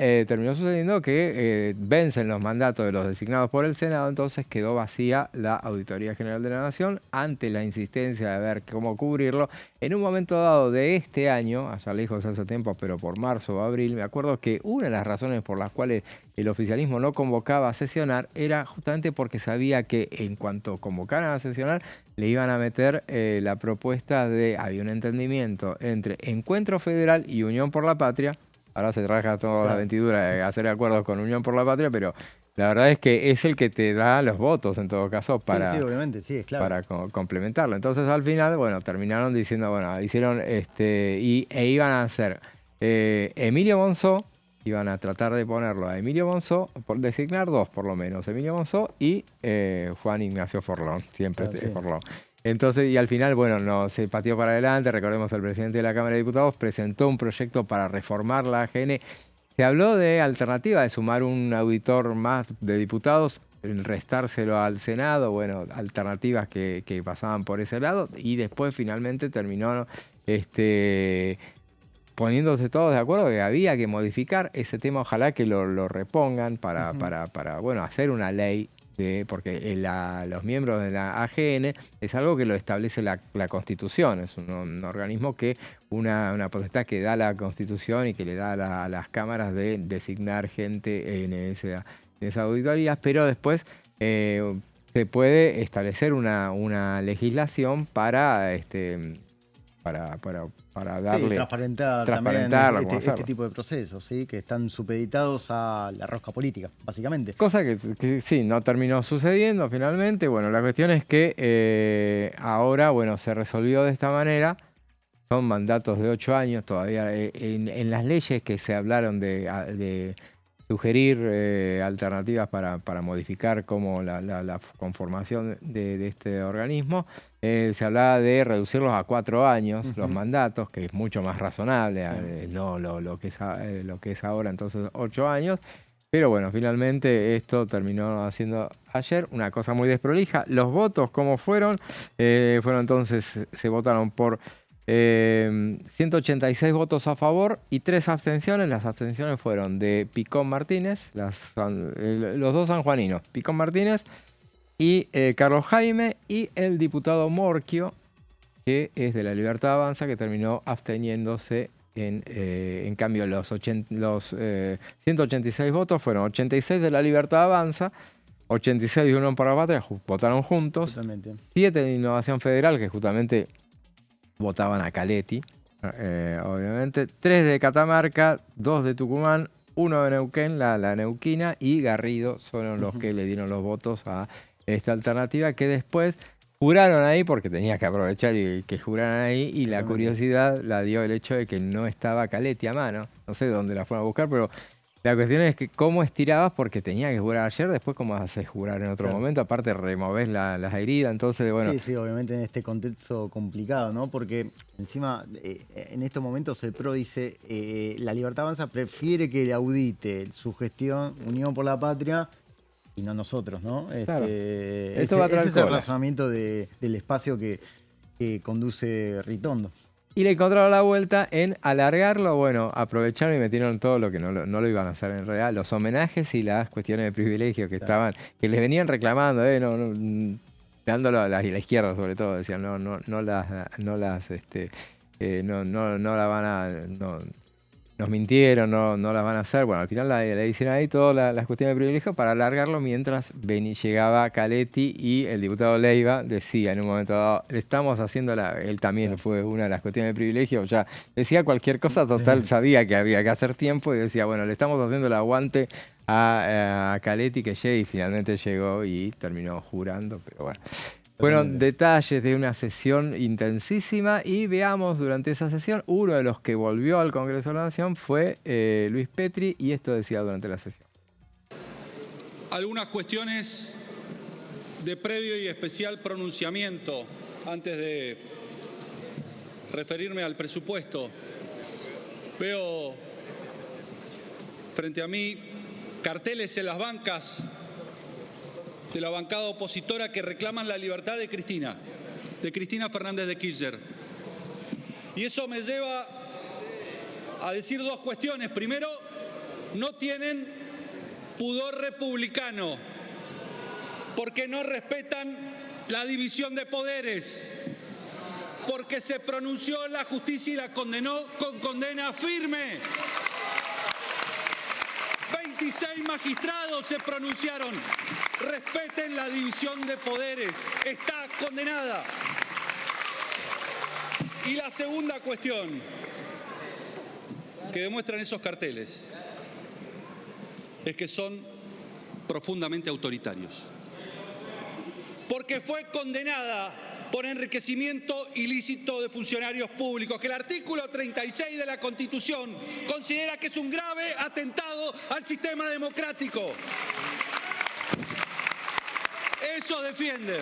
A: sucediendo que vencen los mandatos de los designados por el Senado, entonces quedó vacía la Auditoría General de la Nación ante la insistencia de ver cómo cubrirlo. En un momento dado de este año, allá lejos hace tiempo, pero por marzo o abril, me acuerdo que una de las razones por las cuales el oficialismo no convocaba a sesionar era justamente porque sabía que en cuanto convocaran a sesionar, le iban a meter la propuesta de, había un entendimiento entre Encuentro Federal y Unión por la Patria. Ahora se trabaja toda la ventidura de hacer acuerdos con Unión por la Patria, pero la verdad es que es el que te da los votos, en todo caso, para,
B: sí, obviamente, sí, es claro.
A: para complementarlo. Entonces, al final, bueno, terminaron diciendo, bueno, hicieron e iban a hacer Emilio Monzó, iban a tratar de ponerlo a Emilio Monzó, por designar 2 por lo menos, Emilio Monzó y Juan Ignacio Forlón, siempre Forlón. Entonces, y al final, bueno, no se pateó para adelante. Recordemos, el presidente de la Cámara de Diputados presentó un proyecto para reformar la AGN. Se habló de alternativa, de sumar un auditor más de diputados, restárselo al Senado, bueno, alternativas que pasaban por ese lado, y después finalmente terminó poniéndose todos de acuerdo que había que modificar ese tema. Ojalá que lo repongan para bueno, hacer una ley. Porque los miembros de la AGN es algo que lo establece la Constitución, es un organismo que una potestad que da la Constitución y que le da a las cámaras de designar gente en esas auditorías, pero después se puede establecer una legislación para darle...
B: transparentar también este tipo de procesos, ¿sí? Que están supeditados a la rosca política, básicamente.
A: Cosa que sí, no terminó sucediendo finalmente. Bueno, la cuestión es que ahora, bueno, se resolvió de esta manera. Son mandatos de 8 años todavía. En las leyes que se hablaron de sugerir alternativas para modificar como la conformación de este organismo, se hablaba de reducirlos a 4 años los mandatos, que es mucho más razonable, no lo que es ahora, entonces 8 años. Pero bueno, finalmente esto terminó haciendo ayer una cosa muy desprolija. Los votos, ¿cómo fueron? Fueron entonces, se votaron por 186 votos a favor y 3 abstenciones. Las abstenciones fueron de Picón Martínez, los 2 sanjuaninos, Picón Martínez y Carlos Jaime, y el diputado Morquio, que es de La Libertad Avanza, que terminó absteniéndose. En cambio, los 186 votos fueron 86 de La Libertad Avanza, 86 de Unión por la Patria, votaron juntos. Totalmente. 7 de Innovación Federal, que justamente votaban a Caletti, obviamente. 3 de Catamarca, 2 de Tucumán, 1 de Neuquén, la neuquina, y Garrido son los que le dieron los votos a esta alternativa, que después juraron ahí, porque tenía que aprovechar y que juraran ahí, y la curiosidad la dio el hecho de que no estaba Caletti a mano. No sé dónde la fueron a buscar, pero la cuestión es que cómo estirabas, porque tenía que jurar ayer, después cómo haces jurar en otro momento, aparte removés las heridas, entonces bueno.
B: Sí, obviamente en este contexto complicado, ¿no? Porque encima, en estos momentos el PRO dice, La Libertad Avanza prefiere que le audite su gestión Unión por la Patria y no nosotros, ¿no?
A: Claro.
B: Ese es el razonamiento del espacio que conduce Ritondo.
A: Y le encontraron la vuelta en alargarlo. Bueno, aprovecharon y metieron todo lo que no lo iban a hacer en realidad. Los homenajes y las cuestiones de privilegio que estaban, que les venían reclamando, dándolo a la izquierda sobre todo. Decían, no la van a... nos mintieron, no las van a hacer. Bueno, al final le hicieron ahí todas las cuestiones de privilegio para alargarlo mientras llegaba Caletti y el diputado Leiva decía en un momento dado, le estamos haciendo él también fue una de las cuestiones de privilegio, ya decía cualquier cosa, total, sabía que había que hacer tiempo y decía, bueno, le estamos haciendo el aguante a Caletti que llegue, y finalmente llegó y terminó jurando, pero bueno. Fueron detalles de una sesión intensísima y veamos durante esa sesión, uno de los que volvió al Congreso de la Nación fue Luis Petri, y esto decía durante la sesión.
I: Algunas cuestiones de previo y especial pronunciamiento antes de referirme al presupuesto. Veo frente a mí carteles en las bancas de la bancada opositora que reclaman la libertad de Cristina Fernández de Kirchner. Y eso me lleva a decir dos cuestiones. Primero, no tienen pudor republicano, porque no respetan la división de poderes, porque se pronunció la justicia y la condenó con condena firme. 26 magistrados se pronunciaron. Respeten la división de poderes. Está condenada. Y la segunda cuestión que demuestran esos carteles es que son profundamente autoritarios. Porque fue condenada por enriquecimiento ilícito de funcionarios públicos, que el artículo 36 de la Constitución considera que es un grave atentado al sistema democrático. Eso defienden.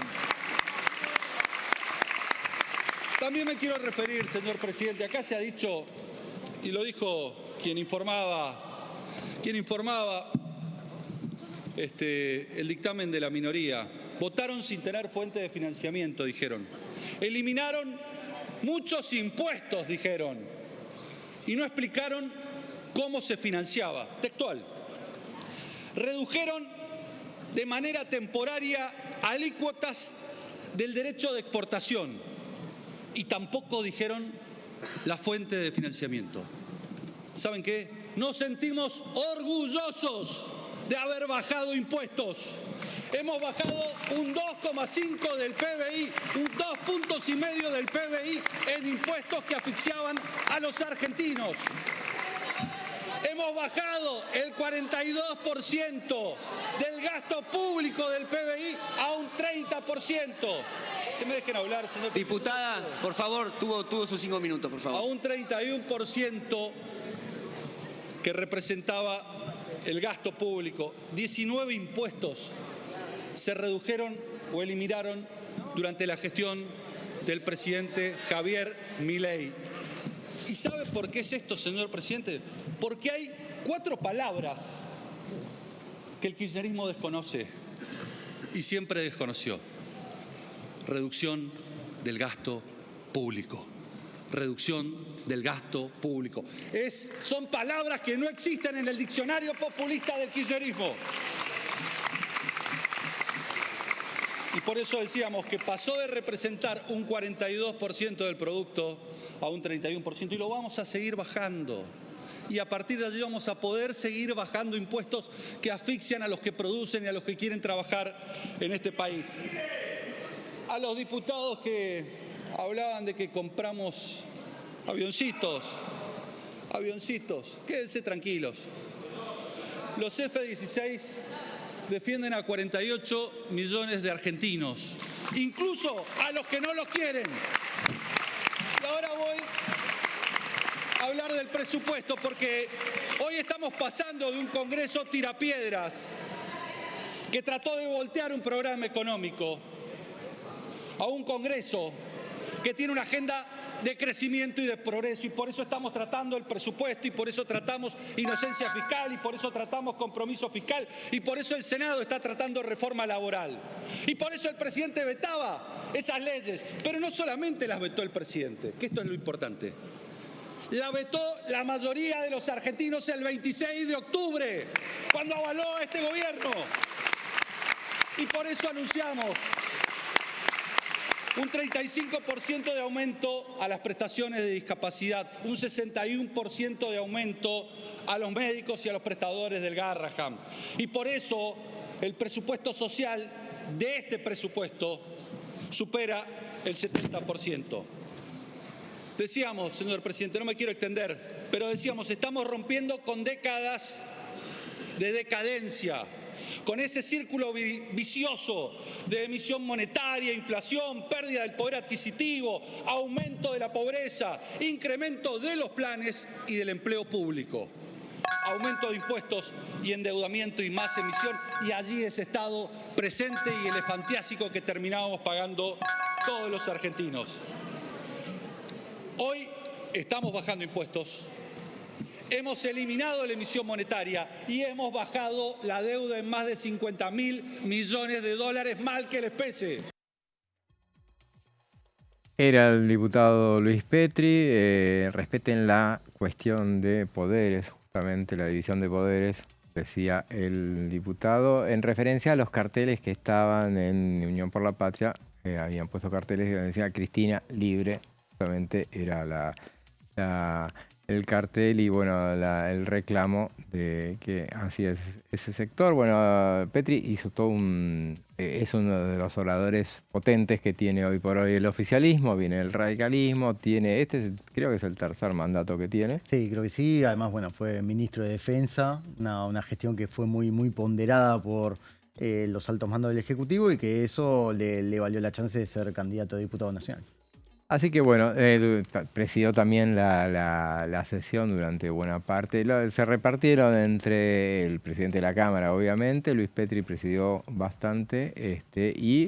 I: También me quiero referir, señor presidente, acá se ha dicho, y lo dijo quien informaba el dictamen de la minoría. Votaron sin tener fuente de financiamiento, dijeron. Eliminaron muchos impuestos, dijeron. Y no explicaron cómo se financiaba. Textual. Redujeron de manera temporaria alícuotas del derecho de exportación. Y tampoco dijeron la fuente de financiamiento. ¿Saben qué? Nos sentimos orgullosos de haber bajado impuestos. Hemos bajado un 2,5 del PBI, un 2,5 puntos del PBI en impuestos que asfixiaban a los argentinos. Hemos bajado el 42% del gasto público del PBI a un 30%. Que me dejen hablar, señor presidente.
J: Diputada, por favor, tuvo sus 5 minutos, por favor.
I: A un 31% que representaba el gasto público. 19 impuestos se redujeron o eliminaron durante la gestión del presidente Javier Milei. ¿Y sabe por qué es esto, señor presidente? Porque hay 4 palabras que el kirchnerismo desconoce y siempre desconoció. Reducción del gasto público. Reducción del gasto público. Son palabras que no existen en el diccionario populista del kirchnerismo. Y por eso decíamos que pasó de representar un 42% del producto a un 31%, y lo vamos a seguir bajando. Y a partir de allí vamos a poder seguir bajando impuestos que asfixian a los que producen y a los que quieren trabajar en este país. A los diputados que hablaban de que compramos avioncitos, quédense tranquilos. Los F-16 defienden a 48 millones de argentinos, incluso a los que no los quieren. Y ahora voy a hablar del presupuesto, porque hoy estamos pasando de un Congreso tirapiedras que trató de voltear un programa económico a un Congreso que tiene una agenda de crecimiento y de progreso. Y por eso estamos tratando el presupuesto, y por eso tratamos inocencia fiscal, y por eso tratamos compromiso fiscal, y por eso el Senado está tratando reforma laboral. Y por eso el presidente vetaba esas leyes, pero no solamente las vetó el presidente, que esto es lo importante. La vetó la mayoría de los argentinos el 26 de octubre, cuando avaló a este gobierno. Y por eso anunciamos un 35% de aumento a las prestaciones de discapacidad, un 61% de aumento a los médicos y a los prestadores del Garrahan. Y por eso el presupuesto social de este presupuesto supera el 70%. Decíamos, señor presidente, no me quiero extender, pero decíamos, estamos rompiendo con décadas de decadencia, con ese círculo vicioso de emisión monetaria, inflación, pérdida del poder adquisitivo, aumento de la pobreza, incremento de los planes y del empleo público, aumento de impuestos y endeudamiento y más emisión, y allí ese Estado presente y elefantiásico que terminábamos pagando todos los argentinos. Hoy estamos bajando impuestos, hemos eliminado la emisión monetaria y hemos bajado la deuda en más de 50.000 millones de dólares, mal que les pese.
A: Era el diputado Luis Petri. Respeten la cuestión de poderes, justamente la división de poderes, decía el diputado, en referencia a los carteles que estaban en Unión por la Patria. Habían puesto carteles que decía Cristina libre. Era el cartel y bueno, el reclamo de que así es ese sector. Bueno, Petri hizo todo es uno de los oradores potentes que tiene hoy por hoy el oficialismo, viene el radicalismo, creo que es el tercer mandato que tiene.
B: Sí, creo que sí. Además, bueno, fue ministro de Defensa, una gestión que fue muy ponderada por los altos mandos del Ejecutivo y que eso le valió la chance de ser candidato a diputado nacional.
A: Así que bueno, presidió también la sesión durante buena parte. Se repartieron entre el presidente de la Cámara, obviamente, Luis Petri presidió bastante, y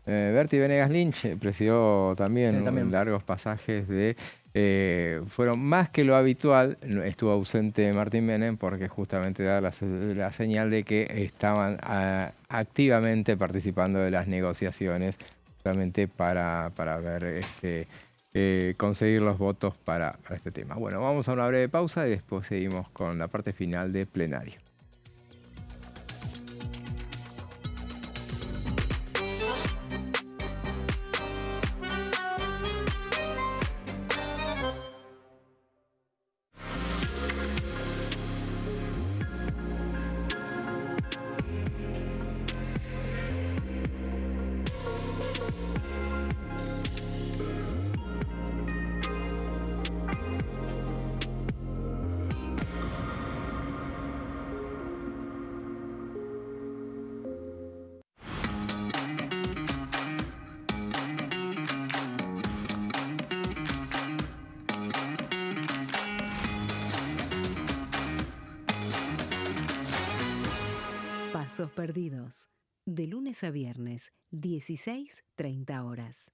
A: Berti Venegas Lynch presidió también largos pasajes fueron más que lo habitual. Estuvo ausente Martín Menem porque justamente da la señal de que estaban activamente participando de las negociaciones, para ver conseguir los votos para este tema. Bueno, vamos a una breve pausa y después seguimos con la parte final de plenario.
F: Pasos perdidos. De lunes a viernes, 16:30 horas.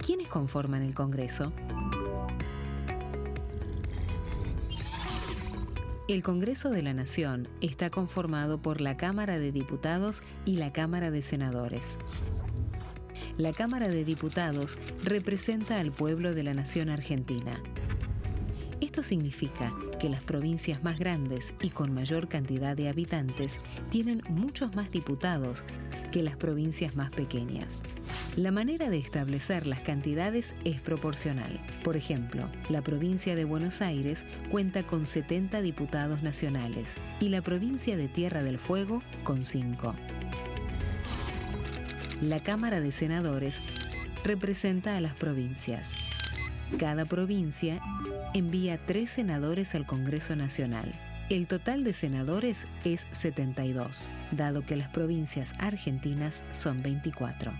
F: ¿Quiénes conforman el Congreso? El Congreso de la Nación está conformado por la Cámara de Diputados y la Cámara de Senadores. La Cámara de Diputados representa al pueblo de la nación argentina. Esto significa que las provincias más grandes y con mayor cantidad de habitantes tienen muchos más diputados que las provincias más pequeñas. La manera de establecer las cantidades es proporcional. Por ejemplo, la provincia de Buenos Aires cuenta con 70 diputados nacionales y la provincia de Tierra del Fuego con 5. La Cámara de Senadores representa a las provincias. Cada provincia envía 3 senadores al Congreso Nacional. El total de senadores es 72, dado que las provincias argentinas son 24.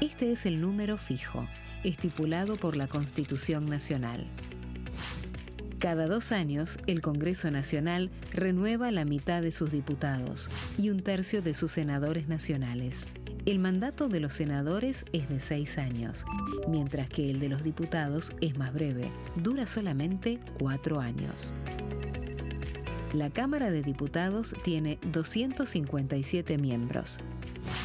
F: Este es el número fijo, estipulado por la Constitución Nacional. Cada 2 años, el Congreso Nacional renueva la mitad de sus diputados y 1/3 de sus senadores nacionales. El mandato de los senadores es de 6 años, mientras que el de los diputados es más breve, dura solamente 4 años. La Cámara de Diputados tiene 257 miembros.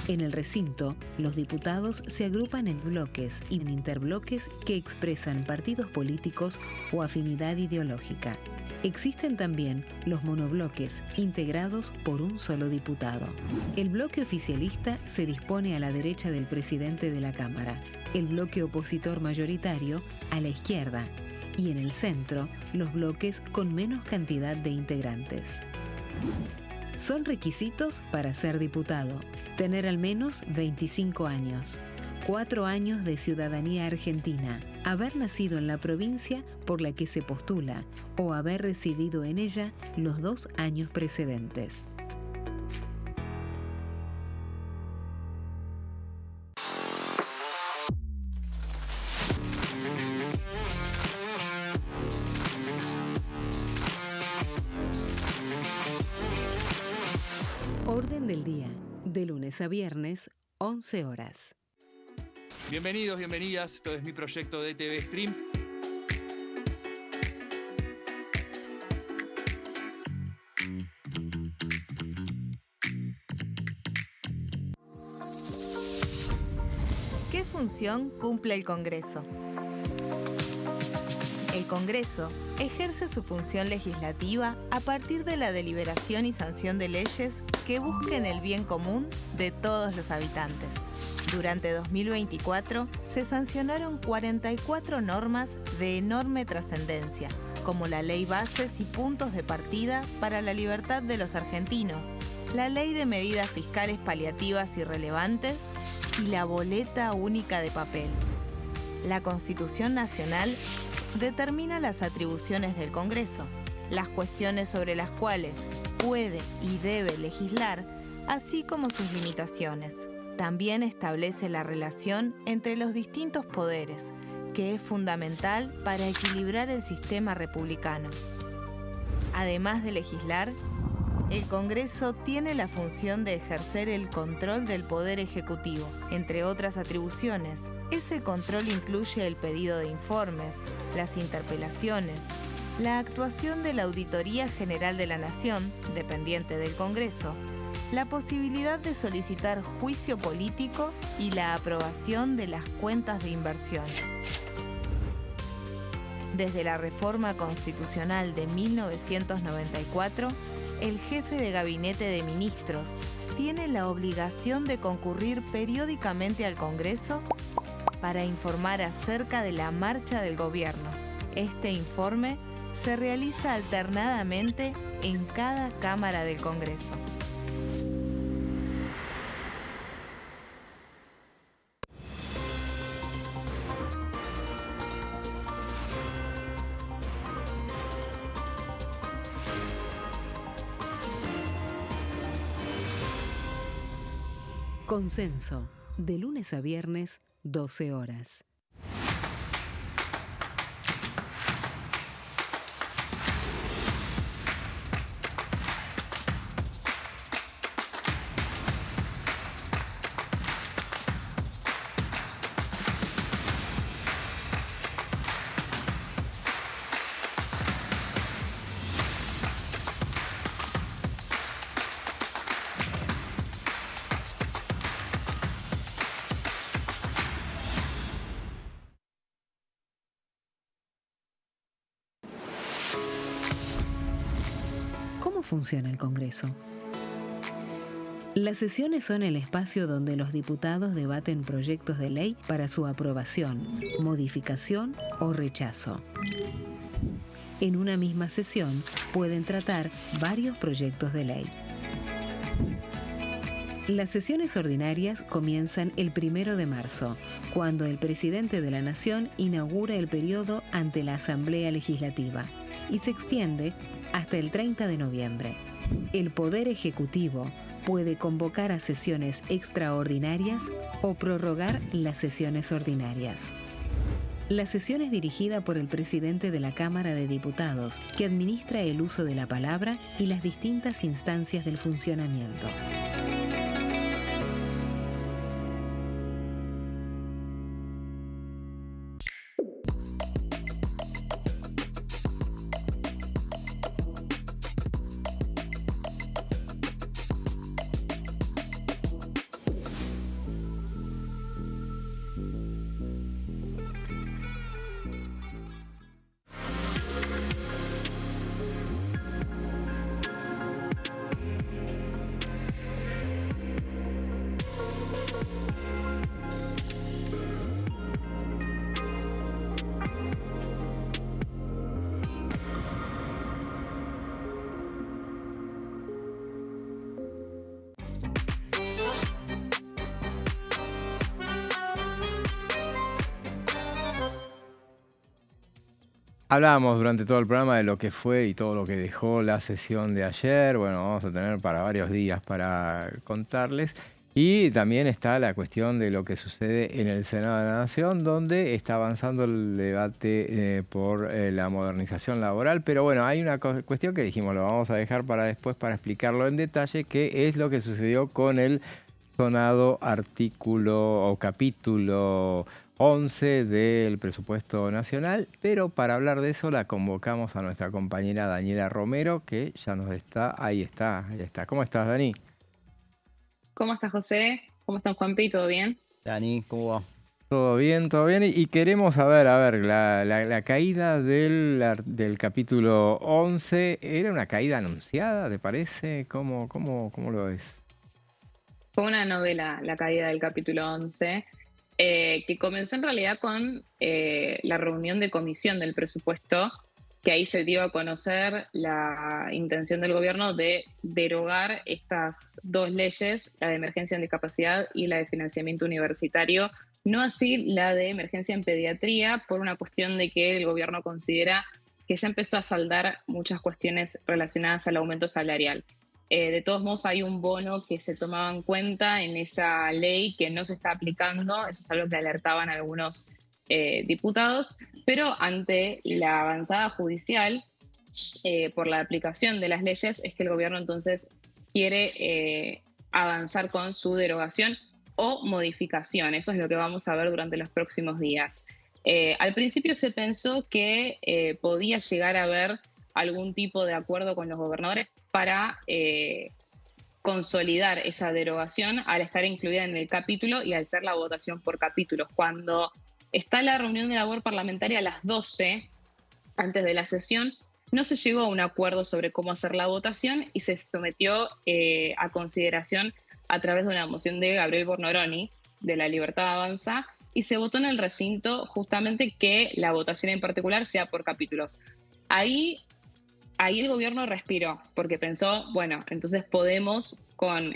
F: En el recinto, los diputados se agrupan en bloques y en interbloques que expresan partidos políticos o afinidad ideológica. Existen también los monobloques, integrados por un solo diputado. El bloque oficialista se dispone a la derecha del presidente de la Cámara, el bloque opositor mayoritario a la izquierda, y en el centro, los bloques con menos cantidad de integrantes. Son requisitos para ser diputado: tener al menos 25 años, 4 años de ciudadanía argentina, haber nacido en la provincia por la que se postula o haber residido en ella los 2 años precedentes. Orden del día, de lunes a viernes, 11 horas.
G: Bienvenidos, bienvenidas. Esto es mi proyecto de TV Stream.
H: ¿Qué función cumple el Congreso? El Congreso ejerce su función legislativa a partir de la deliberación y sanción de leyes que busquen el bien común de todos los habitantes. Durante 2024 se sancionaron 44 normas de enorme trascendencia, como la Ley Bases y Puntos de Partida para la Libertad de los Argentinos, la Ley de Medidas Fiscales Paliativas y Relevantes y la Boleta Única de Papel. La Constitución Nacional determina las atribuciones del Congreso, las cuestiones sobre las cuales puede y debe legislar, así como sus limitaciones. También establece la relación entre los distintos poderes, que es fundamental para equilibrar el sistema republicano. Además de legislar, el Congreso tiene la función de ejercer el control del Poder Ejecutivo. Entre otras atribuciones, ese control incluye el pedido de informes, las interpelaciones, la actuación de la Auditoría General de la Nación, dependiente del Congreso, la posibilidad de solicitar juicio político y la aprobación de las cuentas de inversión. Desde la reforma constitucional de 1994, el jefe de gabinete de ministros tiene la obligación de concurrir periódicamente al Congreso para informar acerca de la marcha del gobierno. Este informe se realiza alternadamente en cada Cámara del Congreso.
F: Consenso, de lunes a viernes, 12 horas. ¿Cómo funciona el Congreso? Las sesiones son el espacio donde los diputados debaten proyectos de ley para su aprobación, modificación o rechazo. En una misma sesión pueden tratar varios proyectos de ley. Las sesiones ordinarias comienzan el 1 de marzo, cuando el presidente de la Nación inaugura el periodo ante la Asamblea Legislativa y se extiende hasta el 30 de noviembre. El Poder Ejecutivo puede convocar a sesiones extraordinarias o prorrogar las sesiones ordinarias. La sesión es dirigida por el presidente de la Cámara de Diputados, que administra el uso de la palabra y las distintas instancias del funcionamiento.
A: Hablábamos durante todo el programa de lo que fue y todo lo que dejó la sesión de ayer. Bueno, vamos a tener para varios días para contarles. Y también está la cuestión de lo que sucede en el Senado de la Nación, donde está avanzando el debate por la modernización laboral. Pero bueno, hay una cuestión que dijimos, lo vamos a dejar para después para explicarlo en detalle, que es lo que sucedió con el sonado artículo o capítulo 11 del presupuesto nacional. Pero para hablar de eso la convocamos a nuestra compañera Daniela Romero, que ya nos está, ahí está. ¿Cómo estás, Dani?
K: ¿Cómo estás, José? ¿Cómo estás, Juanpi? ¿Todo bien?
B: Dani, ¿cómo va?
A: Todo bien, todo bien. Y queremos saber, la caída del capítulo 11, ¿era una caída anunciada, te parece? ¿Cómo lo ves?
K: Fue una novela, la caída del capítulo 11, que comenzó en realidad con la reunión de comisión del presupuesto, que ahí se dio a conocer la intención del gobierno de derogar estas dos leyes, la de emergencia en discapacidad y la de financiamiento universitario, no así la de emergencia en pediatría, por una cuestión de que el gobierno considera que ya empezó a saldar muchas cuestiones relacionadas al aumento salarial. De todos modos, hay un bono que se tomaba en cuenta en esa ley que no se está aplicando, eso es algo que alertaban algunos diputados, pero ante la avanzada judicial por la aplicación de las leyes es que el gobierno entonces quiere avanzar con su derogación o modificación. Eso es lo que vamos a ver durante los próximos días. Al principio se pensó que podía llegar a haber algún tipo de acuerdo con los gobernadores para consolidar esa derogación al estar incluida en el capítulo y al ser la votación por capítulos. Cuando está la reunión de labor parlamentaria a las 12, antes de la sesión, no se llegó a un acuerdo sobre cómo hacer la votación y se sometió a consideración a través de una moción de Gabriel Bornoroni, de La Libertad Avanza, y se votó en el recinto justamente que la votación en particular sea por capítulos. Ahí el gobierno respiró, porque pensó, bueno, entonces podemos, con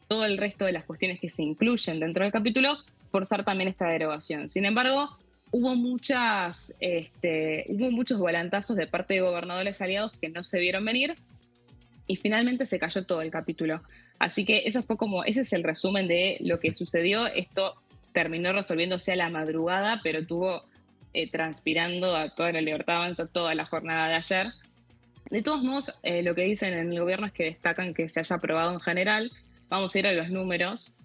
K: todo el resto de las cuestiones que se incluyen dentro del capítulo, forzar también esta derogación. Sin embargo, hubo muchos volantazos de parte de gobernadores aliados que no se vieron venir y finalmente se cayó todo el capítulo. Así que ese es el resumen de lo que sucedió. Esto terminó resolviéndose a la madrugada, pero estuvo transpirando a toda La Libertad Avanza toda la jornada de ayer. De todos modos, lo que dicen en el gobierno es que destacan que se haya aprobado en general. Vamos a ir a los números.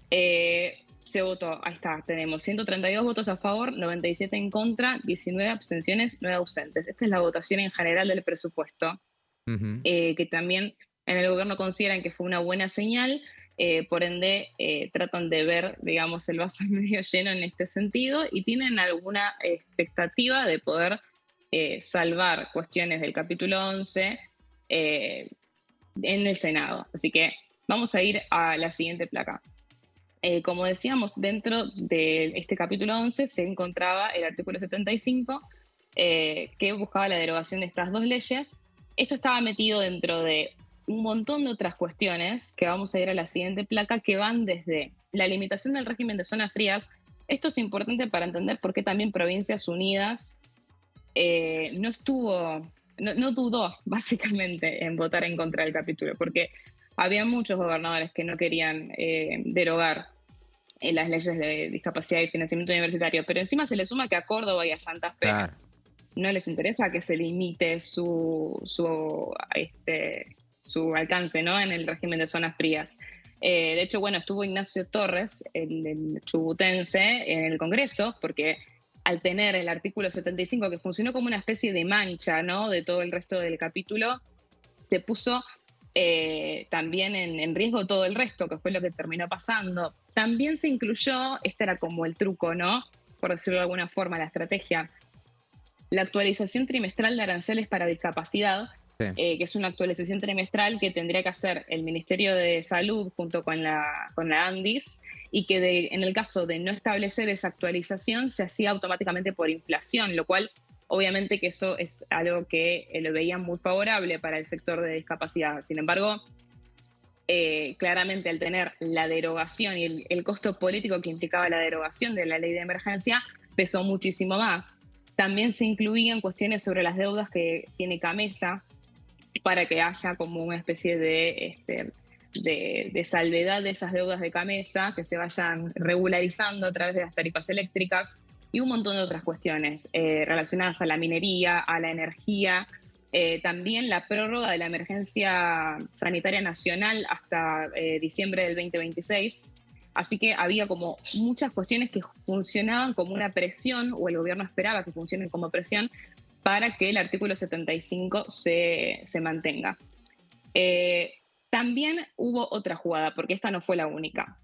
K: Se votó, ahí está, tenemos 132 votos a favor, 97 en contra, 19 abstenciones, 9 ausentes. Esta es la votación en general del presupuesto, que también en el gobierno consideran que fue una buena señal, por ende tratan de ver, digamos, el vaso medio lleno en este sentido y tienen alguna expectativa de poder salvar cuestiones del capítulo 11 en el Senado. Así que vamos a ir a la siguiente placa. Como decíamos, dentro de este capítulo 11 se encontraba el artículo 75 que buscaba la derogación de estas dos leyes. Esto estaba metido dentro de un montón de otras cuestiones que vamos a ir a la siguiente placa, que van desde la limitación del régimen de zonas frías. Esto es importante para entender por qué también Provincias Unidas no dudó básicamente en votar en contra del capítulo, porque había muchos gobernadores que no querían derogar las leyes de discapacidad y financiamiento universitario, pero encima se le suma que a Córdoba y a Santa Fe no les interesa que se limite su alcance, ¿no?, en el régimen de zonas frías. De hecho, bueno, estuvo Ignacio Torres, el chubutense, en el Congreso, porque al tener el artículo 75, que funcionó como una especie de mancha, ¿no?, de todo el resto del capítulo, se puso también en riesgo todo el resto, que fue lo que terminó pasando. También se incluyó, este era como el truco, ¿no?, por decirlo de alguna forma, la estrategia, la actualización trimestral de aranceles para discapacidad, que es una actualización trimestral que tendría que hacer el Ministerio de Salud junto con la ANDIS, y que en el caso de no establecer esa actualización se hacía automáticamente por inflación, lo cual obviamente que eso es algo que lo veían muy favorable para el sector de discapacidad. Sin embargo, claramente al tener la derogación y el costo político que implicaba la derogación de la ley de emergencia, pesó muchísimo más. También se incluían cuestiones sobre las deudas que tiene Camesa para que haya como una especie de salvedad de esas deudas de Camesa, que se vayan regularizando a través de las tarifas eléctricas y un montón de otras cuestiones relacionadas a la minería, a la energía, también la prórroga de la emergencia sanitaria nacional hasta diciembre del 2026. Así que había como muchas cuestiones que funcionaban como una presión, o el gobierno esperaba que funcionen como presión, para que el artículo 75 se mantenga. También hubo otra jugada, porque esta no fue la única.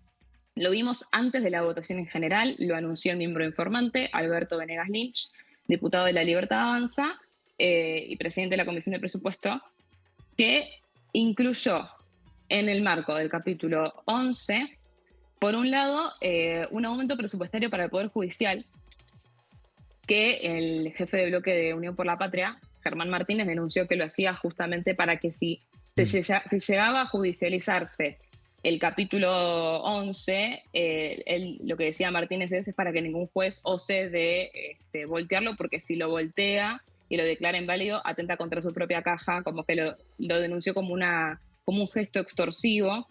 K: Lo vimos antes de la votación en general, lo anunció el miembro informante, Alberto Venegas Lynch, diputado de La Libertad Avanza y presidente de la Comisión de Presupuesto, que incluyó en el marco del capítulo 11, por un lado, un aumento presupuestario para el Poder Judicial, que el jefe de bloque de Unión por la Patria, Germán Martínez, denunció que lo hacía justamente para que si llegaba a judicializarse el capítulo 11, lo que decía Martínez es para que ningún juez ose de voltearlo, porque si lo voltea y lo declara inválido, atenta contra su propia caja, como que lo denunció como un gesto extorsivo.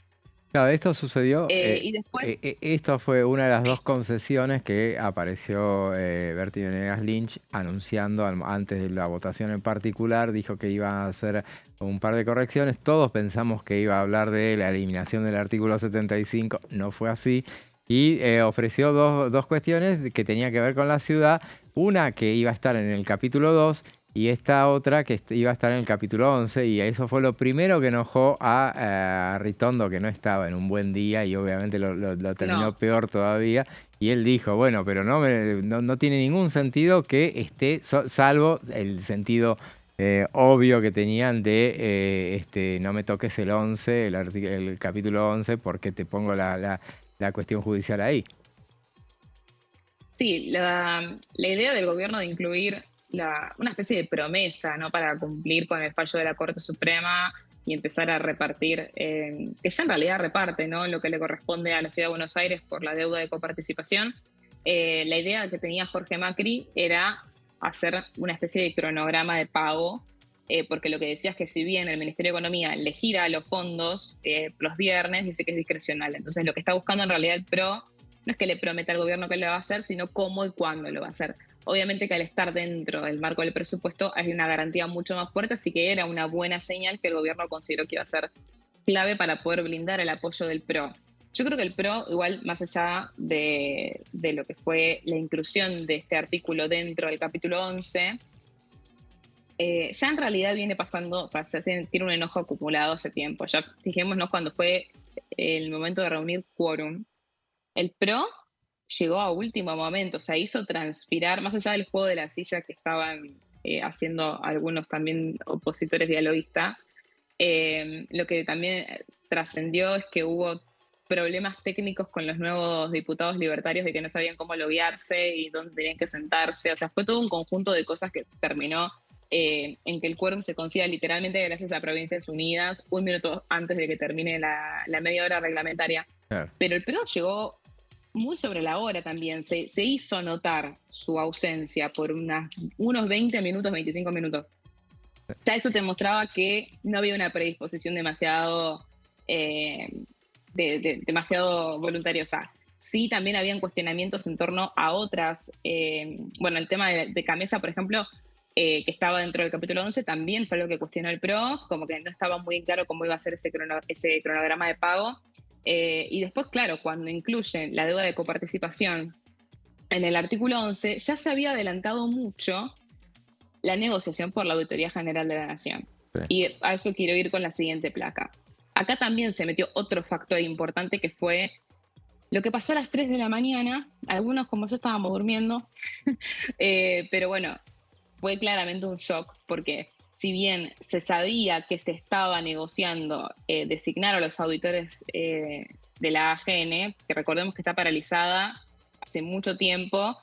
A: Claro, esto sucedió,
K: Y después,
A: esto fue una de las dos concesiones que apareció Berti Venegas Lynch anunciando antes de la votación en particular, dijo que iba a hacer un par de correcciones, todos pensamos que iba a hablar de la eliminación del artículo 75, no fue así, y ofreció dos cuestiones que tenían que ver con la ciudad, una que iba a estar en el capítulo 2, y esta otra que iba a estar en el capítulo 11, y eso fue lo primero que enojó a Ritondo, que no estaba en un buen día y obviamente lo terminó peor todavía. Y él dijo, bueno, pero no tiene ningún sentido que esté, salvo el sentido obvio que tenían de no me toques el 11, el capítulo 11, porque te pongo la cuestión judicial ahí.
K: Sí, la idea del gobierno de incluir una especie de promesa, ¿no?, para cumplir con el fallo de la Corte Suprema y empezar a repartir, que ya en realidad reparte, ¿no?, lo que le corresponde a la Ciudad de Buenos Aires por la deuda de coparticipación. La idea que tenía Jorge Macri era hacer una especie de cronograma de pago, porque lo que decía es que si bien el Ministerio de Economía le gira los fondos los viernes, dice que es discrecional. Entonces lo que está buscando en realidad el PRO no es que le prometa al gobierno que lo va a hacer, sino cómo y cuándo lo va a hacer. Obviamente que al estar dentro del marco del presupuesto hay una garantía mucho más fuerte, así que era una buena señal que el gobierno consideró que iba a ser clave para poder blindar el apoyo del PRO. Yo creo que el PRO, igual más allá de lo que fue la inclusión de este artículo dentro del capítulo 11, ya en realidad viene pasando, o sea, tiene un enojo acumulado hace tiempo. Ya fijémonos cuando fue el momento de reunir quórum. El PRO llegó a último momento, o sea, hizo transpirar, más allá del juego de la silla que estaban haciendo algunos también opositores dialoguistas, lo que también trascendió es que hubo problemas técnicos con los nuevos diputados libertarios de que no sabían cómo loguearse y dónde tenían que sentarse, o sea, fue todo un conjunto de cosas que terminó en que el quórum se consiga literalmente gracias a Provincias Unidas, un minuto antes de que termine la media hora reglamentaria. Claro. Pero el PRO llegó muy sobre la hora también, se hizo notar su ausencia por unos 20 minutos, 25 minutos. Ya eso te mostraba que no había una predisposición demasiado voluntariosa. Sí, también habían cuestionamientos en torno a otras, bueno, el tema de Camesa, por ejemplo, que estaba dentro del capítulo 11, también fue lo que cuestionó el PRO, como que no estaba muy claro cómo iba a ser ese cronograma de pago. Y después, claro, cuando incluyen la deuda de coparticipación en el artículo 11, ya se había adelantado mucho la negociación por la Auditoría General de la Nación. Sí. Y a eso quiero ir con la siguiente placa. Acá también se metió otro factor importante que fue lo que pasó a las 3 de la mañana. Algunos como yo estábamos durmiendo, pero bueno, fue claramente un shock porque si bien se sabía que se estaba negociando designar a los auditores de la AGN, que recordemos que está paralizada hace mucho tiempo,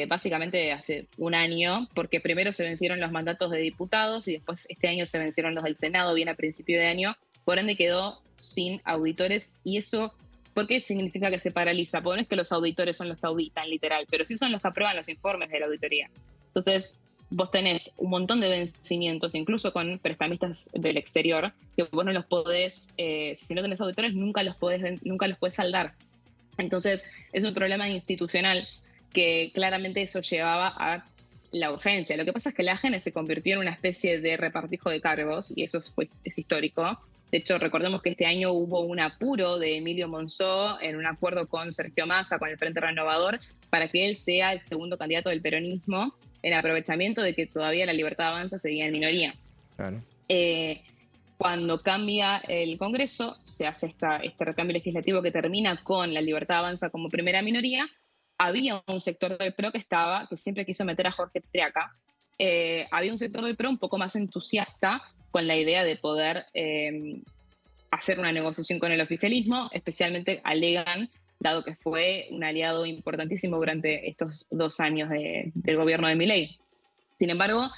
K: básicamente hace un año, porque primero se vencieron los mandatos de diputados y después este año se vencieron los del Senado, bien a principio de año, por ende quedó sin auditores. Y eso, ¿por qué significa que se paraliza? Porque no es que los auditores son los que auditan, literal, pero sí son los que aprueban los informes de la auditoría. Entonces, vos tenés un montón de vencimientos, incluso con prestamistas del exterior, que vos no los podés, si no tenés auditores, nunca los podés saldar. Entonces, es un problema institucional que claramente eso llevaba a la urgencia. Lo que pasa es que la AGN se convirtió en una especie de repartijo de cargos, y eso es histórico. De hecho, recordemos que este año hubo un apuro de Emilio Monzó en un acuerdo con Sergio Massa, con el Frente Renovador, para que él sea el segundo candidato del peronismo, en aprovechamiento de que todavía la Libertad Avanza seguía en minoría.
A: Claro.
K: Cuando cambia el Congreso, se hace este recambio legislativo que termina con la Libertad Avanza como primera minoría. Había un sector del PRO que siempre quiso meter a Jorge Triaca. Había un sector del PRO un poco más entusiasta con la idea de poder hacer una negociación con el oficialismo, especialmente alegan, dado que fue un aliado importantísimo durante estos 2 años del gobierno de Milei. Sin embargo,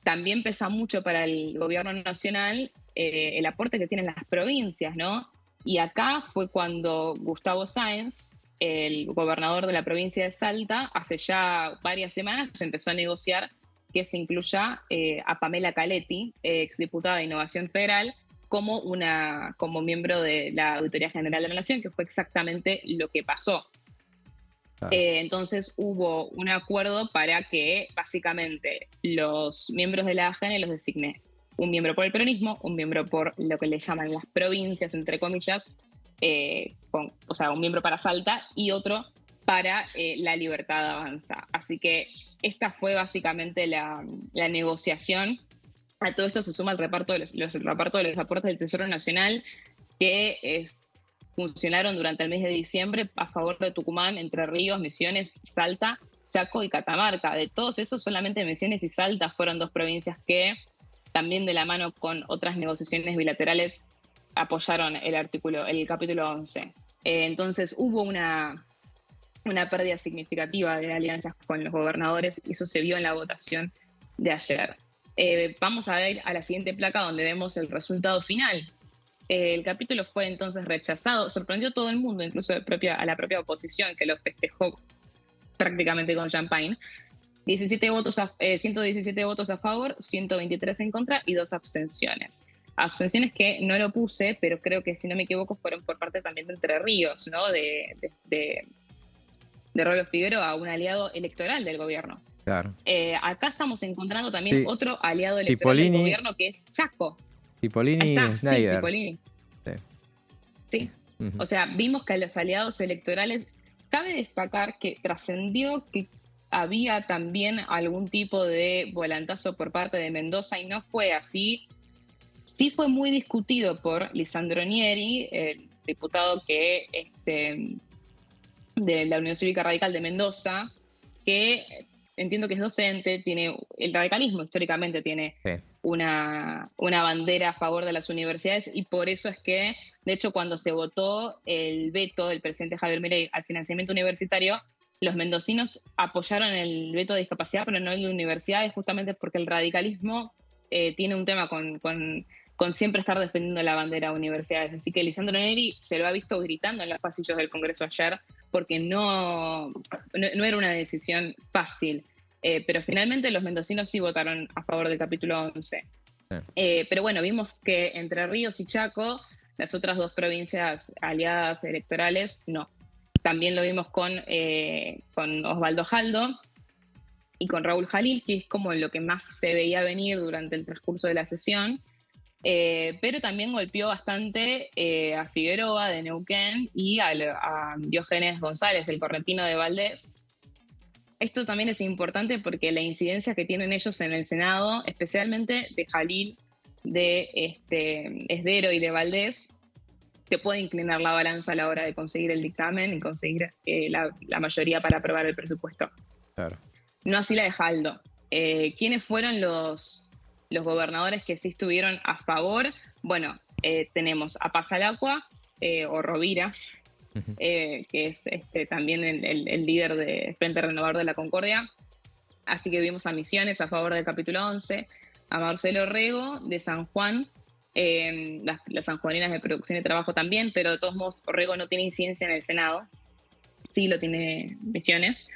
K: también pesa mucho para el gobierno nacional el aporte que tienen las provincias, ¿no? Y acá fue cuando Gustavo Sáenz, el gobernador de la provincia de Salta, hace ya varias semanas se empezó a negociar que se incluya a Pamela Caletti, exdiputada de Innovación Federal, como miembro de la Auditoría General de la Nación, que fue exactamente lo que pasó. Entonces hubo un acuerdo para que básicamente los miembros de la AGN los designe un miembro por el peronismo, un miembro por lo que le llaman las provincias, entre comillas, o sea, un miembro para Salta y otro para la Libertad Avanza. Así que esta fue básicamente la negociación. A todo esto se suma el reparto de los aportes del Tesoro Nacional que funcionaron durante el mes de diciembre a favor de Tucumán, Entre Ríos, Misiones, Salta, Chaco y Catamarca. De todos esos, solamente Misiones y Salta fueron 2 provincias que también de la mano con otras negociaciones bilaterales apoyaron el capítulo 11. Entonces hubo una pérdida significativa de alianzas con los gobernadores y eso se vio en la votación de ayer. Vamos a ir a la siguiente placa donde vemos el resultado final. El capítulo fue entonces rechazado, sorprendió a todo el mundo, incluso a la propia oposición que lo festejó prácticamente con champagne. 117 votos a favor, 123 en contra y 2 abstenciones. Abstenciones que no lo puse, pero creo que si no me equivoco fueron por parte también de Entre Ríos, ¿no? de Rollo Figueroa, un aliado electoral del gobierno.
A: Claro.
K: Acá estamos encontrando también otro aliado electoral del gobierno que es Chaco.
A: Cipollini y Schneider.
K: Sí, Cipollini. Sí. O sea, vimos que a los aliados electorales, cabe destacar que trascendió que había también algún tipo de volantazo por parte de Mendoza y no fue así. Sí fue muy discutido por Lisandro Nieri, el diputado de la Unión Cívica Radical de Mendoza, que entiendo que es docente, el radicalismo históricamente tiene una bandera a favor de las universidades y por eso es que, de hecho, cuando se votó el veto del presidente Javier Milei al financiamiento universitario, los mendocinos apoyaron el veto de discapacidad, pero no el de universidades, justamente porque el radicalismo tiene un tema con siempre estar defendiendo la bandera de universidades. Así que Lisandro Neri se lo ha visto gritando en los pasillos del Congreso ayer, porque no era una decisión fácil. Pero finalmente los mendocinos sí votaron a favor del capítulo 11. Pero bueno, vimos que Entre Ríos y Chaco, las otras 2 provincias aliadas electorales, no. También lo vimos con Osvaldo Jaldo y con Raúl Jalil, que es como lo que más se veía venir durante el transcurso de la sesión. Pero también golpeó bastante a Figueroa de Neuquén y a Diógenes González, el correntino de Valdés. Esto también es importante porque la incidencia que tienen ellos en el Senado, especialmente de Jalil, de Esdero y de Valdés, te puede inclinar la balanza a la hora de conseguir el dictamen y conseguir la mayoría para aprobar el presupuesto.
A: Claro.
K: No así la de Jaldo. ¿Quiénes fueron los gobernadores que sí estuvieron a favor? Bueno, tenemos a Pasalacqua o Rovira, que es también el líder del Frente Renovador de la Concordia. Así que vimos a Misiones a favor del capítulo 11, a Marcelo Rego de San Juan, las sanjuaninas de Producción y Trabajo también, pero de todos modos Rego no tiene incidencia en el Senado, sí lo tiene Misiones.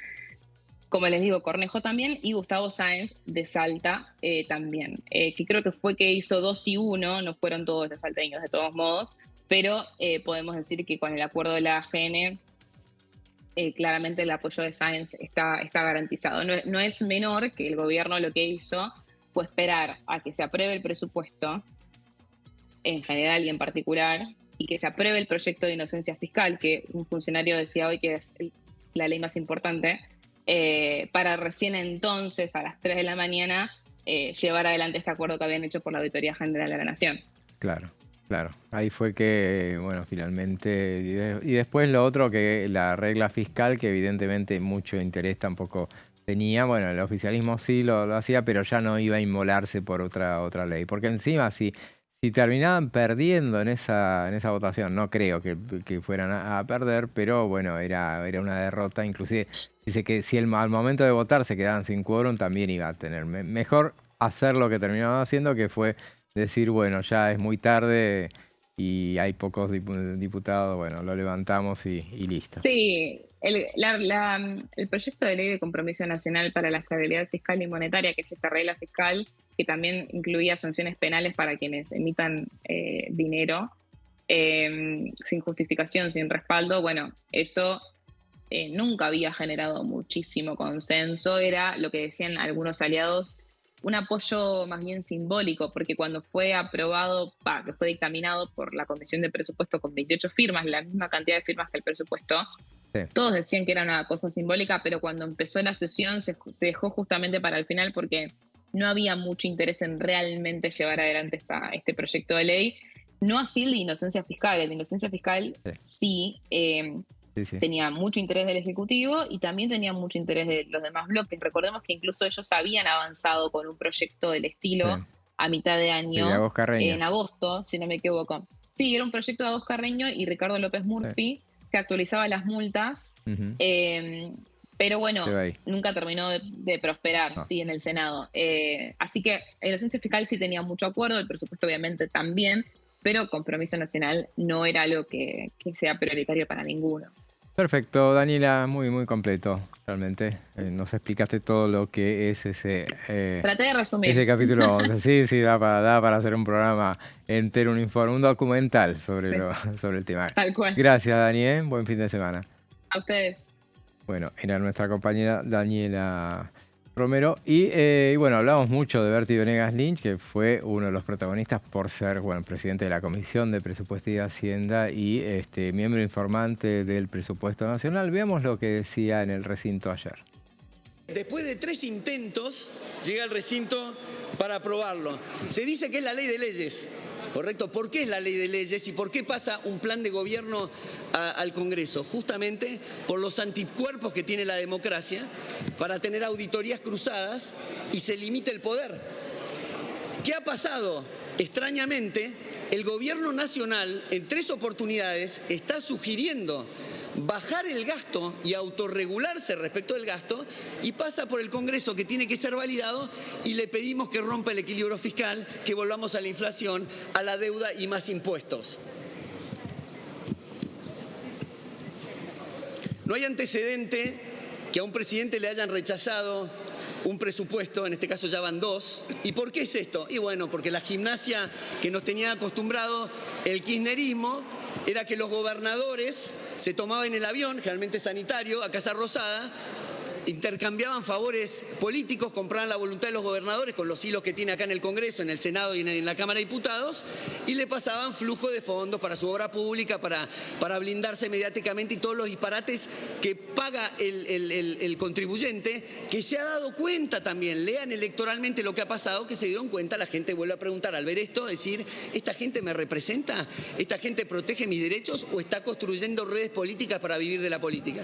K: como les digo, Cornejo también, y Gustavo Sáenz de Salta también, que creo que fue que hizo 2 y 1, no fueron todos los salteños de todos modos, pero podemos decir que con el acuerdo de la AGN, claramente el apoyo de Sáenz está garantizado. No es menor que el gobierno lo que hizo fue esperar a que se apruebe el presupuesto, en general y en particular, y que se apruebe el proyecto de inocencia fiscal, que un funcionario decía hoy que es la ley más importante, para recién entonces, a las 3 de la mañana, llevar adelante este acuerdo que habían hecho por la Auditoría General de la Nación.
A: Claro. Claro, ahí fue que, bueno, finalmente, y después lo otro, que la regla fiscal, que evidentemente mucho interés tampoco tenía, bueno, el oficialismo sí lo hacía, pero ya no iba a inmolarse por otra ley, porque encima si terminaban perdiendo en esa votación, no creo que fueran a perder, pero bueno, era una derrota, inclusive si al momento de votar se quedaban sin quórum, también iba a tener mejor hacer lo que terminaban haciendo, que fue decir, bueno, ya es muy tarde y hay pocos diputados, bueno, lo levantamos y listo.
K: Sí, el proyecto de ley de compromiso nacional para la estabilidad fiscal y monetaria, que es esta regla fiscal, que también incluía sanciones penales para quienes emitan dinero sin justificación, sin respaldo, bueno, eso nunca había generado muchísimo consenso, era lo que decían algunos aliados, un apoyo más bien simbólico, porque cuando fue aprobado, que fue dictaminado por la Comisión de Presupuesto con 28 firmas, la misma cantidad de firmas que el presupuesto, sí, todos decían que era una cosa simbólica, pero cuando empezó la sesión se dejó justamente para el final porque no había mucho interés en realmente llevar adelante este proyecto de ley. No así el de inocencia fiscal. El de inocencia fiscal sí, tenía mucho interés del Ejecutivo y también tenía mucho interés de los demás bloques. Recordemos que incluso ellos habían avanzado con un proyecto del estilo a mitad de año, en agosto, si no me equivoco. Sí, era un proyecto de Agos Carreño y Ricardo López Murphy, que actualizaba las multas, pero bueno, nunca terminó de prosperar en el Senado. Así que la inocencia fiscal sí tenía mucho acuerdo, el presupuesto obviamente también, pero compromiso nacional no era algo que sea prioritario para ninguno.
A: Perfecto, Daniela, muy, muy completo, realmente. Nos explicaste todo lo que es ese...
K: Traté de resumir.
A: Ese capítulo 11. Sí, da para hacer un programa entero, un informe, un documental sobre el tema.
K: Tal cual.
A: Gracias, Dani, buen fin de semana.
K: A ustedes.
A: Bueno, era nuestra compañera Daniela Romero. Y bueno, hablamos mucho de Bertie Venegas Lynch, que fue uno de los protagonistas por ser, bueno, presidente de la Comisión de Presupuesto y Hacienda y miembro informante del Presupuesto Nacional. Veamos lo que decía en el recinto ayer.
J: Después de 3 intentos, llega al recinto para aprobarlo. Se dice que es la ley de leyes. ¿Correcto? ¿Por qué es la ley de leyes y por qué pasa un plan de gobierno al Congreso? Justamente por los anticuerpos que tiene la democracia para tener auditorías cruzadas y se limita el poder. ¿Qué ha pasado? Extrañamente, el gobierno nacional en 3 oportunidades está sugiriendo bajar el gasto y autorregularse respecto del gasto y pasa por el Congreso que tiene que ser validado y le pedimos que rompa el equilibrio fiscal, que volvamos a la inflación, a la deuda y más impuestos. No hay antecedente que a un presidente le hayan rechazado un presupuesto, en este caso ya van 2. ¿Y por qué es esto? Y bueno, porque la gimnasia que nos tenía acostumbrado el kirchnerismo era que los gobernadores se tomaban el avión, generalmente sanitario, a Casa Rosada, intercambiaban favores políticos, compraban la voluntad de los gobernadores con los hilos que tiene acá en el Congreso, en el Senado y en la Cámara de Diputados, y le pasaban flujo de fondos para su obra pública, para blindarse mediáticamente y todos los disparates que paga el contribuyente, que se ha dado cuenta también, lean electoralmente lo que ha pasado, que se dieron cuenta, la gente vuelve a preguntar al ver esto, decir, ¿esta gente me representa? ¿Esta gente protege mis derechos o está construyendo redes políticas para vivir de la política?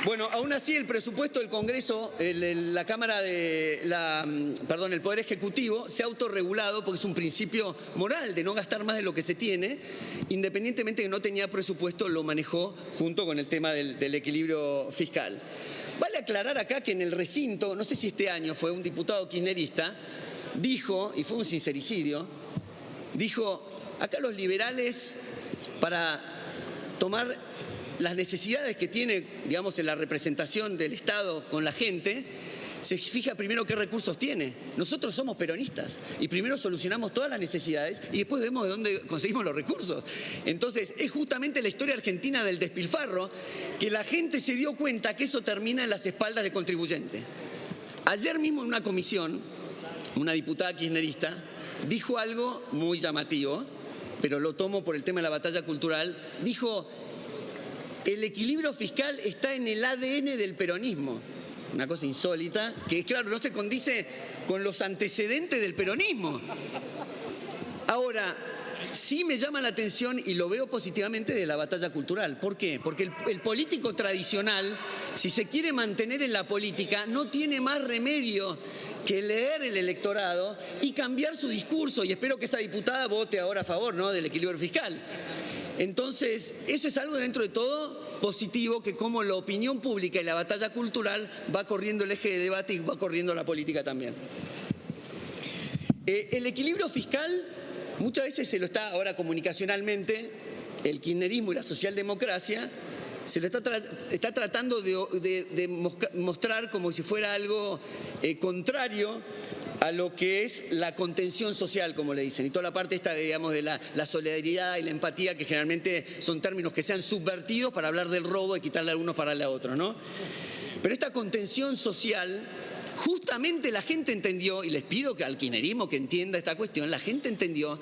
J: Bueno, aún así el presupuesto del Congreso, el Poder Ejecutivo se ha autorregulado porque es un principio moral de no gastar más de lo que se tiene, independientemente de que no tenía presupuesto, lo manejó junto con el tema del equilibrio fiscal. Vale aclarar acá que en el recinto, no sé si este año fue un diputado kirchnerista, dijo, y fue un sincericidio, dijo, acá los liberales para tomar las necesidades que tiene, digamos, en la representación del Estado con la gente, se fija primero qué recursos tiene. Nosotros somos peronistas y primero solucionamos todas las necesidades y después vemos de dónde conseguimos los recursos. Entonces, es justamente la historia argentina del despilfarro que la gente se dio cuenta que eso termina en las espaldas de contribuyentes. Ayer mismo en una comisión, una diputada kirchnerista dijo algo muy llamativo, pero lo tomo por el tema de la batalla cultural. Dijo: el equilibrio fiscal está en el ADN del peronismo. Una cosa insólita, que claro, no se condice con los antecedentes del peronismo. Ahora, sí me llama la atención y lo veo positivamente de la batalla cultural. ¿Por qué? Porque el político tradicional, si se quiere mantener en la política, no tiene más remedio que leer el electorado y cambiar su discurso. Y espero que esa diputada vote ahora a favor, ¿no?, del equilibrio fiscal. Entonces, eso es algo dentro de todo positivo, que como la opinión pública y la batalla cultural va corriendo el eje de debate y va corriendo la política también. El equilibrio fiscal muchas veces se lo está, ahora comunicacionalmente, el kirchnerismo y la socialdemocracia se lo está tratando de mostrar como si fuera algo contrario a lo que es la contención social, como le dicen, y toda la parte esta, digamos, de la solidaridad y la empatía, que generalmente son términos que se han subvertido para hablar del robo y quitarle a algunos para darle a otros, ¿no? Pero esta contención social, justamente la gente entendió, y les pido que al kirchnerismo que entienda esta cuestión, la gente entendió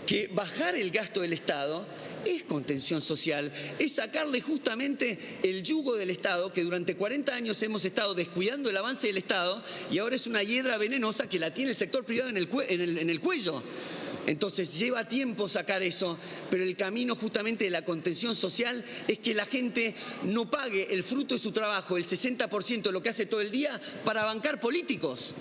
J: que bajar el gasto del Estado es contención social, es sacarle justamente el yugo del Estado, que durante 40 años hemos estado descuidando el avance del Estado y ahora es una hiedra venenosa que la tiene el sector privado en el cuello. Entonces lleva tiempo sacar eso, pero el camino justamente de la contención social es que la gente no pague el fruto de su trabajo, el 60% de lo que hace todo el día, para bancar políticos.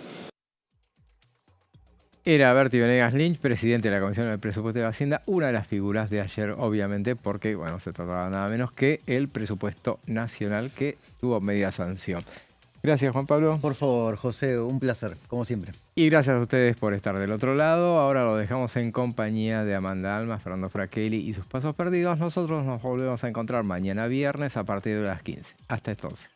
A: Era Berti Venegas Lynch, presidente de la Comisión de Presupuesto de Hacienda, una de las figuras de ayer, obviamente, porque bueno, se trataba nada menos que el presupuesto nacional, que tuvo media sanción. Gracias, Juan Pablo.
B: Por favor, José, un placer, como siempre.
A: Y gracias a ustedes por estar del otro lado. Ahora lo dejamos en compañía de Amanda Alma, Fernando Fraquelli y sus pasos perdidos. Nosotros nos volvemos a encontrar mañana viernes a partir de las 15. Hasta entonces.